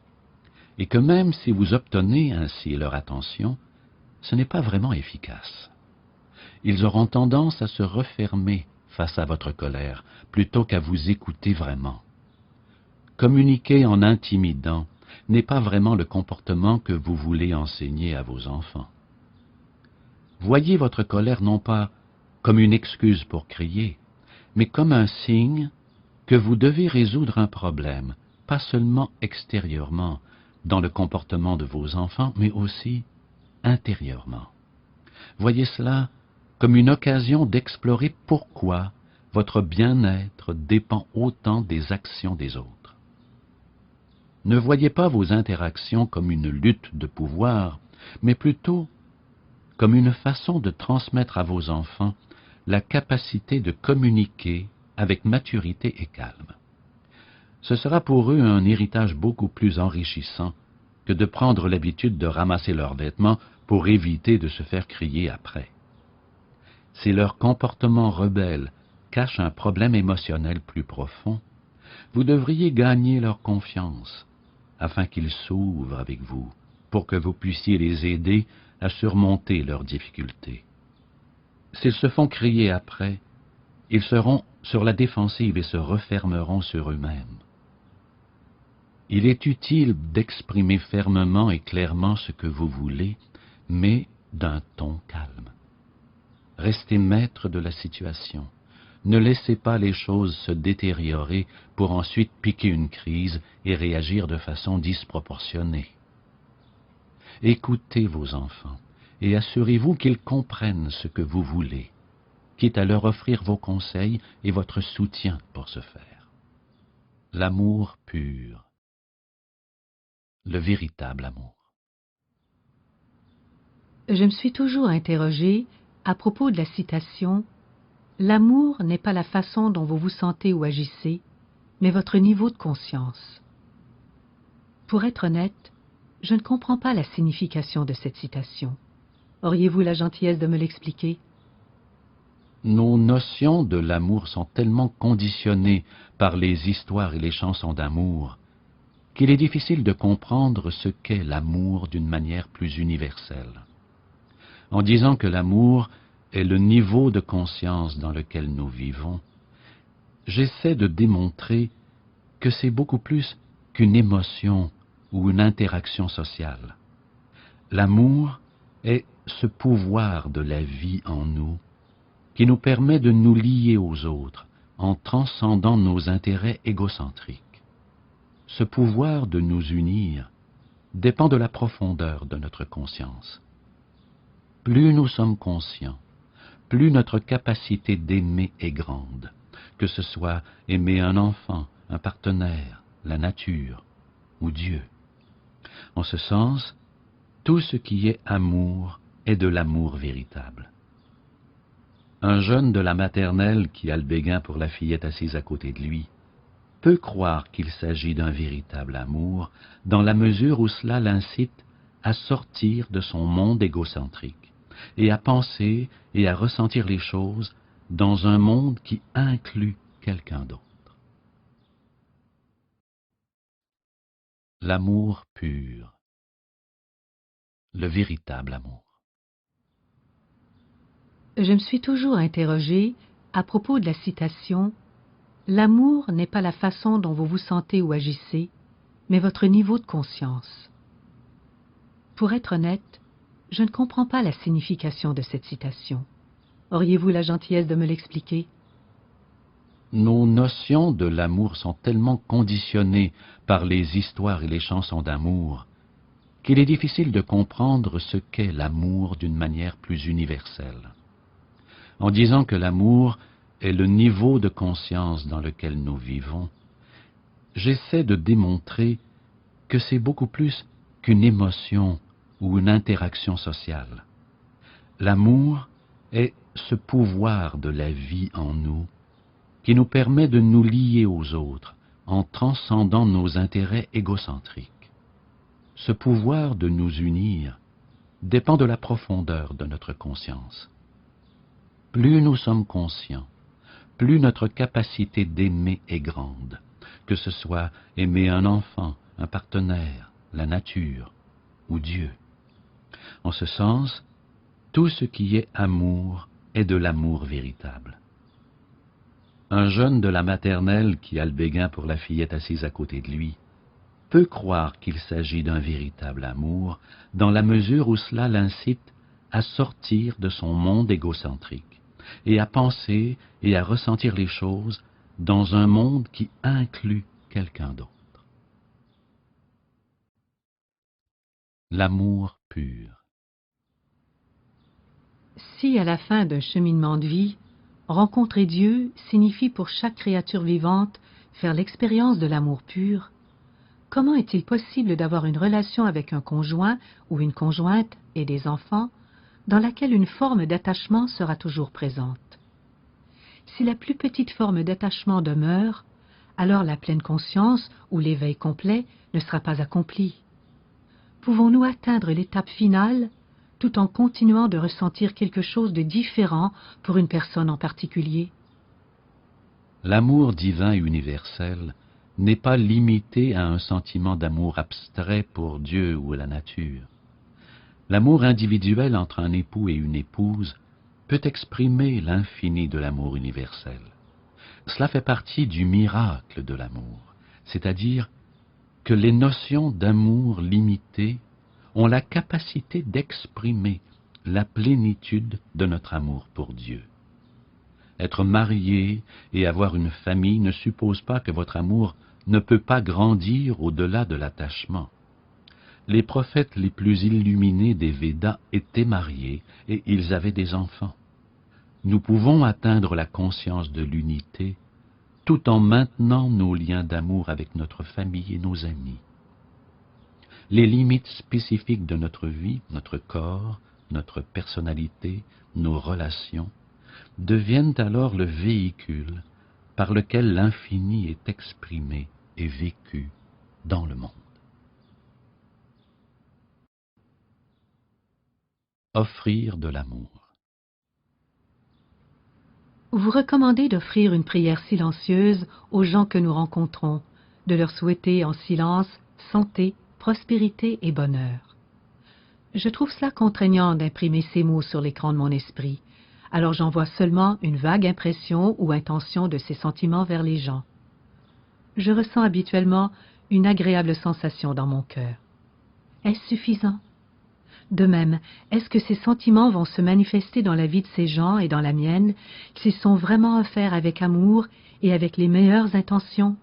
est que même si vous obtenez ainsi leur attention, ce n'est pas vraiment efficace. Ils auront tendance à se refermer face à votre colère plutôt qu'à vous écouter vraiment. Communiquer en intimidant n'est pas vraiment le comportement que vous voulez enseigner à vos enfants. Voyez votre colère non pas comme une excuse pour crier, mais comme un signe que vous devez résoudre un problème, pas seulement extérieurement, dans le comportement de vos enfants, mais aussi intérieurement. Voyez cela comme une occasion d'explorer pourquoi votre bien-être dépend autant des actions des autres. Ne voyez pas vos interactions comme une lutte de pouvoir, mais plutôt comme une façon de transmettre à vos enfants la capacité de communiquer avec maturité et calme. Ce sera pour eux un héritage beaucoup plus enrichissant que de prendre l'habitude de ramasser leurs vêtements pour éviter de se faire crier après. Si leur comportement rebelle cache un problème émotionnel plus profond, Vous devriez gagner leur confiance, afin qu'ils s'ouvrent avec vous, pour que vous puissiez les aider à surmonter leurs difficultés. S'ils se font crier après, ils seront sur la défensive et se refermeront sur eux-mêmes. Il est utile d'exprimer fermement et clairement ce que vous voulez, mais d'un ton calme. Restez maître de la situation. Ne laissez pas les choses se détériorer pour ensuite piquer une crise et réagir de façon disproportionnée. Écoutez vos enfants et assurez-vous qu'ils comprennent ce que vous voulez, quitte à leur offrir vos conseils et votre soutien pour ce faire. L'amour pur, le véritable amour. Je me suis toujours interrogée à propos de la citation « L'amour n'est pas la façon dont vous vous sentez ou agissez, mais votre niveau de conscience. » Pour être honnête, je ne comprends pas la signification de cette citation. Auriez-vous la gentillesse de me l'expliquer? Nos notions de l'amour sont tellement conditionnées par les histoires et les chansons d'amour qu'il est difficile de comprendre ce qu'est l'amour d'une manière plus universelle. En disant que l'amour est le niveau de conscience dans lequel nous vivons, j'essaie de démontrer que c'est beaucoup plus qu'une émotion ou une interaction sociale. L'amour est ce pouvoir de la vie en nous qui nous permet de nous lier aux autres en transcendant nos intérêts égocentriques. Ce pouvoir de nous unir dépend de la profondeur de notre conscience. Plus nous sommes conscients, plus notre capacité d'aimer est grande, que ce soit aimer un enfant, un partenaire, la nature ou Dieu. En ce sens, tout ce qui est amour est de l'amour véritable. Un jeune de la maternelle qui a le béguin pour la fillette assise à côté de lui peut croire qu'il s'agit d'un véritable amour dans la mesure où cela l'incite à sortir de son monde égocentrique et à penser et à ressentir les choses dans un monde qui inclut quelqu'un d'autre. L'amour pur, le véritable amour. Je me suis toujours interrogée à propos de la citation « L'amour n'est pas la façon dont vous vous sentez ou agissez, mais votre niveau de conscience. » Pour être honnête, je ne comprends pas la signification de cette citation. Auriez-vous la gentillesse de me l'expliquer? Nos notions de l'amour sont tellement conditionnées par les histoires et les chansons d'amour qu'il est difficile de comprendre ce qu'est l'amour d'une manière plus universelle. En disant que l'amour est le niveau de conscience dans lequel nous vivons, j'essaie de démontrer que c'est beaucoup plus qu'une émotion ou une interaction sociale. L'amour est ce pouvoir de la vie en nous qui nous permet de nous lier aux autres en transcendant nos intérêts égocentriques. Ce pouvoir de nous unir dépend de la profondeur de notre conscience. Plus nous sommes conscients, plus notre capacité d'aimer est grande, que ce soit aimer un enfant, un partenaire, la nature ou Dieu. En ce sens, tout ce qui est amour est de l'amour véritable. Un jeune de la maternelle qui a le béguin pour la fillette assise à côté de lui peut croire qu'il s'agit d'un véritable amour dans la mesure où cela l'incite à sortir de son monde égocentrique et à penser et à ressentir les choses dans un monde qui inclut quelqu'un d'autre. L'amour pur. Si à la fin d'un cheminement de vie, rencontrer Dieu signifie pour chaque créature vivante faire l'expérience de l'amour pur, comment est-il possible d'avoir une relation avec un conjoint ou une conjointe et des enfants dans laquelle une forme d'attachement sera toujours présente? Si la plus petite forme d'attachement demeure, alors la pleine conscience ou l'éveil complet ne sera pas accompli. Pouvons-nous atteindre l'étape finale tout en continuant de ressentir quelque chose de différent pour une personne en particulier? L'amour divin universel n'est pas limité à un sentiment d'amour abstrait pour Dieu ou la nature. L'amour individuel entre un époux et une épouse peut exprimer l'infini de l'amour universel. Cela fait partie du miracle de l'amour, c'est-à-dire que les notions d'amour limité ont la capacité d'exprimer la plénitude de notre amour pour Dieu. Être marié et avoir une famille ne suppose pas que votre amour ne peut pas grandir au-delà de l'attachement. Les prophètes les plus illuminés des Védas étaient mariés et ils avaient des enfants. Nous pouvons atteindre la conscience de l'unité tout en maintenant nos liens d'amour avec notre famille et nos amis. Les limites spécifiques de notre vie, notre corps, notre personnalité, nos relations, deviennent alors le véhicule par lequel l'infini est exprimé et vécu dans le monde. Offrir de l'amour. Vous recommandez d'offrir une prière silencieuse aux gens que nous rencontrons, de leur souhaiter en silence santé, prospérité et bonheur. Je trouve cela contraignant d'imprimer ces mots sur l'écran de mon esprit, alors j'envoie seulement une vague impression ou intention de ces sentiments vers les gens. Je ressens habituellement une agréable sensation dans mon cœur. Est-ce suffisant? De même, est-ce que ces sentiments vont se manifester dans la vie de ces gens et dans la mienne, s'ils sont vraiment offerts avec amour et avec les meilleures intentions?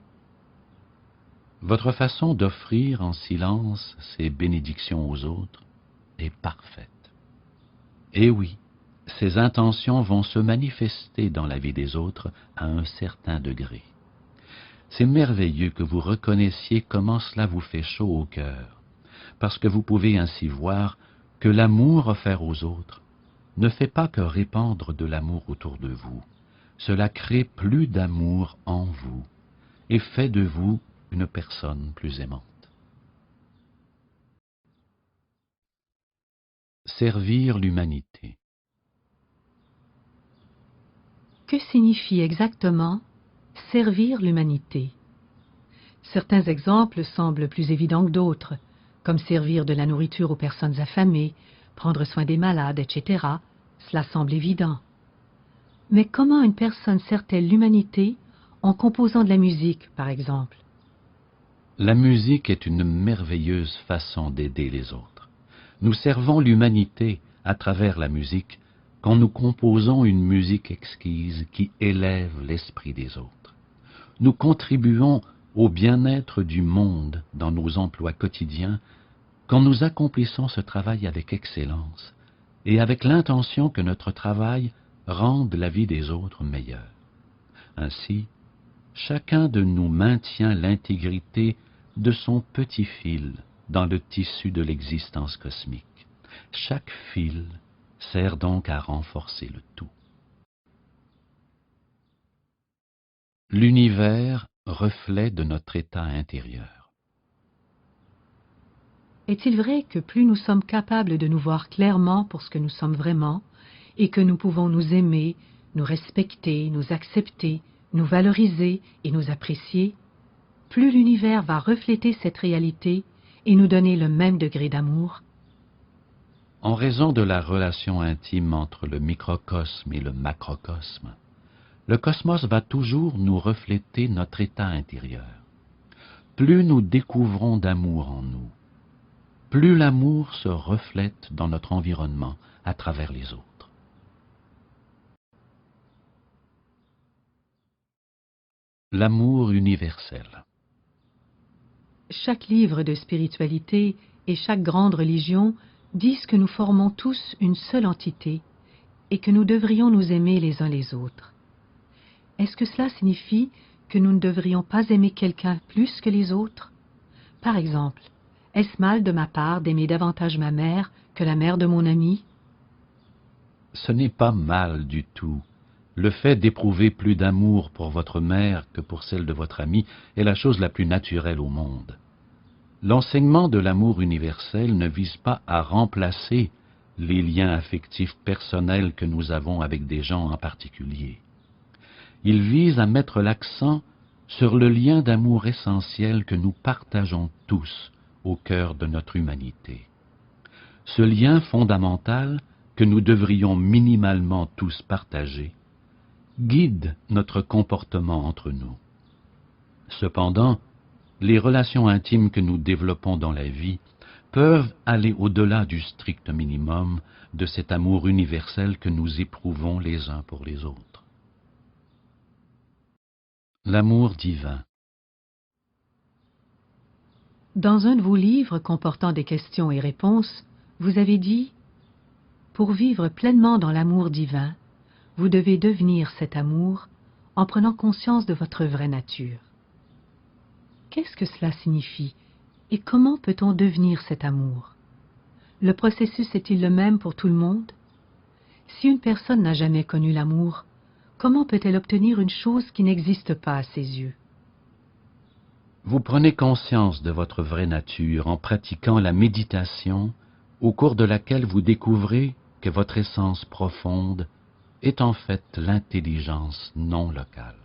Votre façon d'offrir en silence ces bénédictions aux autres est parfaite. Et oui, ces intentions vont se manifester dans la vie des autres à un certain degré. C'est merveilleux que vous reconnaissiez comment cela vous fait chaud au cœur, parce que vous pouvez ainsi voir que l'amour offert aux autres ne fait pas que répandre de l'amour autour de vous. Cela crée plus d'amour en vous et fait de vous une personne plus aimante. Servir l'humanité. Que signifie exactement servir l'humanité? Certains exemples semblent plus évidents que d'autres, comme servir de la nourriture aux personnes affamées, prendre soin des malades, etc. Cela semble évident. Mais comment une personne sert-elle l'humanité en composant de la musique, par exemple? La musique est une merveilleuse façon d'aider les autres. Nous servons l'humanité à travers la musique quand nous composons une musique exquise qui élève l'esprit des autres. Nous contribuons au bien-être du monde dans nos emplois quotidiens quand nous accomplissons ce travail avec excellence et avec l'intention que notre travail rende la vie des autres meilleure. Ainsi, chacun de nous maintient l'intégrité de son petit fil dans le tissu de l'existence cosmique. Chaque fil sert donc à renforcer le tout. L'univers, reflet de notre état intérieur. Est-il vrai que plus nous sommes capables de nous voir clairement pour ce que nous sommes vraiment, et que nous pouvons nous aimer, nous respecter, nous accepter, nous valoriser et nous apprécier, plus l'univers va refléter cette réalité et nous donner le même degré d'amour? En raison de la relation intime entre le microcosme et le macrocosme, le cosmos va toujours nous refléter notre état intérieur. Plus nous découvrons d'amour en nous, plus l'amour se reflète dans notre environnement à travers les autres. L'amour universel. Chaque livre de spiritualité et chaque grande religion disent que nous formons tous une seule entité et que nous devrions nous aimer les uns les autres. Est-ce que cela signifie que nous ne devrions pas aimer quelqu'un plus que les autres? Par exemple, est-ce mal de ma part d'aimer davantage ma mère que la mère de mon ami? Ce n'est pas mal du tout. Le fait d'éprouver plus d'amour pour votre mère que pour celle de votre ami est la chose la plus naturelle au monde. L'enseignement de l'amour universel ne vise pas à remplacer les liens affectifs personnels que nous avons avec des gens en particulier. Il vise à mettre l'accent sur le lien d'amour essentiel que nous partageons tous au cœur de notre humanité. Ce lien fondamental que nous devrions minimalement tous partager guide notre comportement entre nous. Cependant, les relations intimes que nous développons dans la vie peuvent aller au-delà du strict minimum de cet amour universel que nous éprouvons les uns pour les autres. L'amour divin. Dans un de vos livres comportant des questions et réponses, vous avez dit « Pour vivre pleinement dans l'amour divin, vous devez devenir cet amour en prenant conscience de votre vraie nature. » Qu'est-ce que cela signifie et comment peut-on devenir cet amour? Le processus est-il le même pour tout le monde? Si une personne n'a jamais connu l'amour, comment peut-elle obtenir une chose qui n'existe pas à ses yeux? Vous prenez conscience de votre vraie nature en pratiquant la méditation, au cours de laquelle vous découvrez que votre essence profonde est en fait l'intelligence non locale.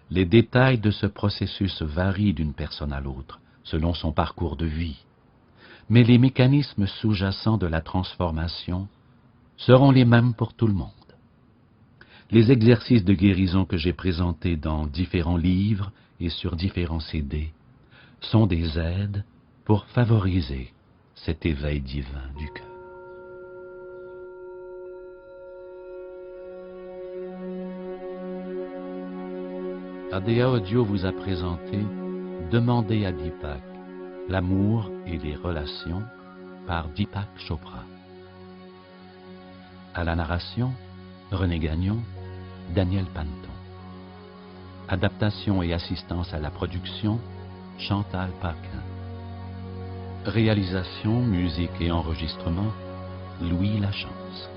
Les détails de ce processus varient d'une personne à l'autre, selon son parcours de vie, mais les mécanismes sous-jacents de la transformation seront les mêmes pour tout le monde. Les exercices de guérison que j'ai présentés dans différents livres et sur différents CD sont des aides pour favoriser cet éveil divin du cœur. ADA Audio vous a présenté Demandez à Deepak, l'amour et les relations par Deepak Chopra. À la narration, René Gagnon, Daniel Panton. Adaptation et assistance à la production, Chantal Paquin. Réalisation, musique et enregistrement, Louis Lachance.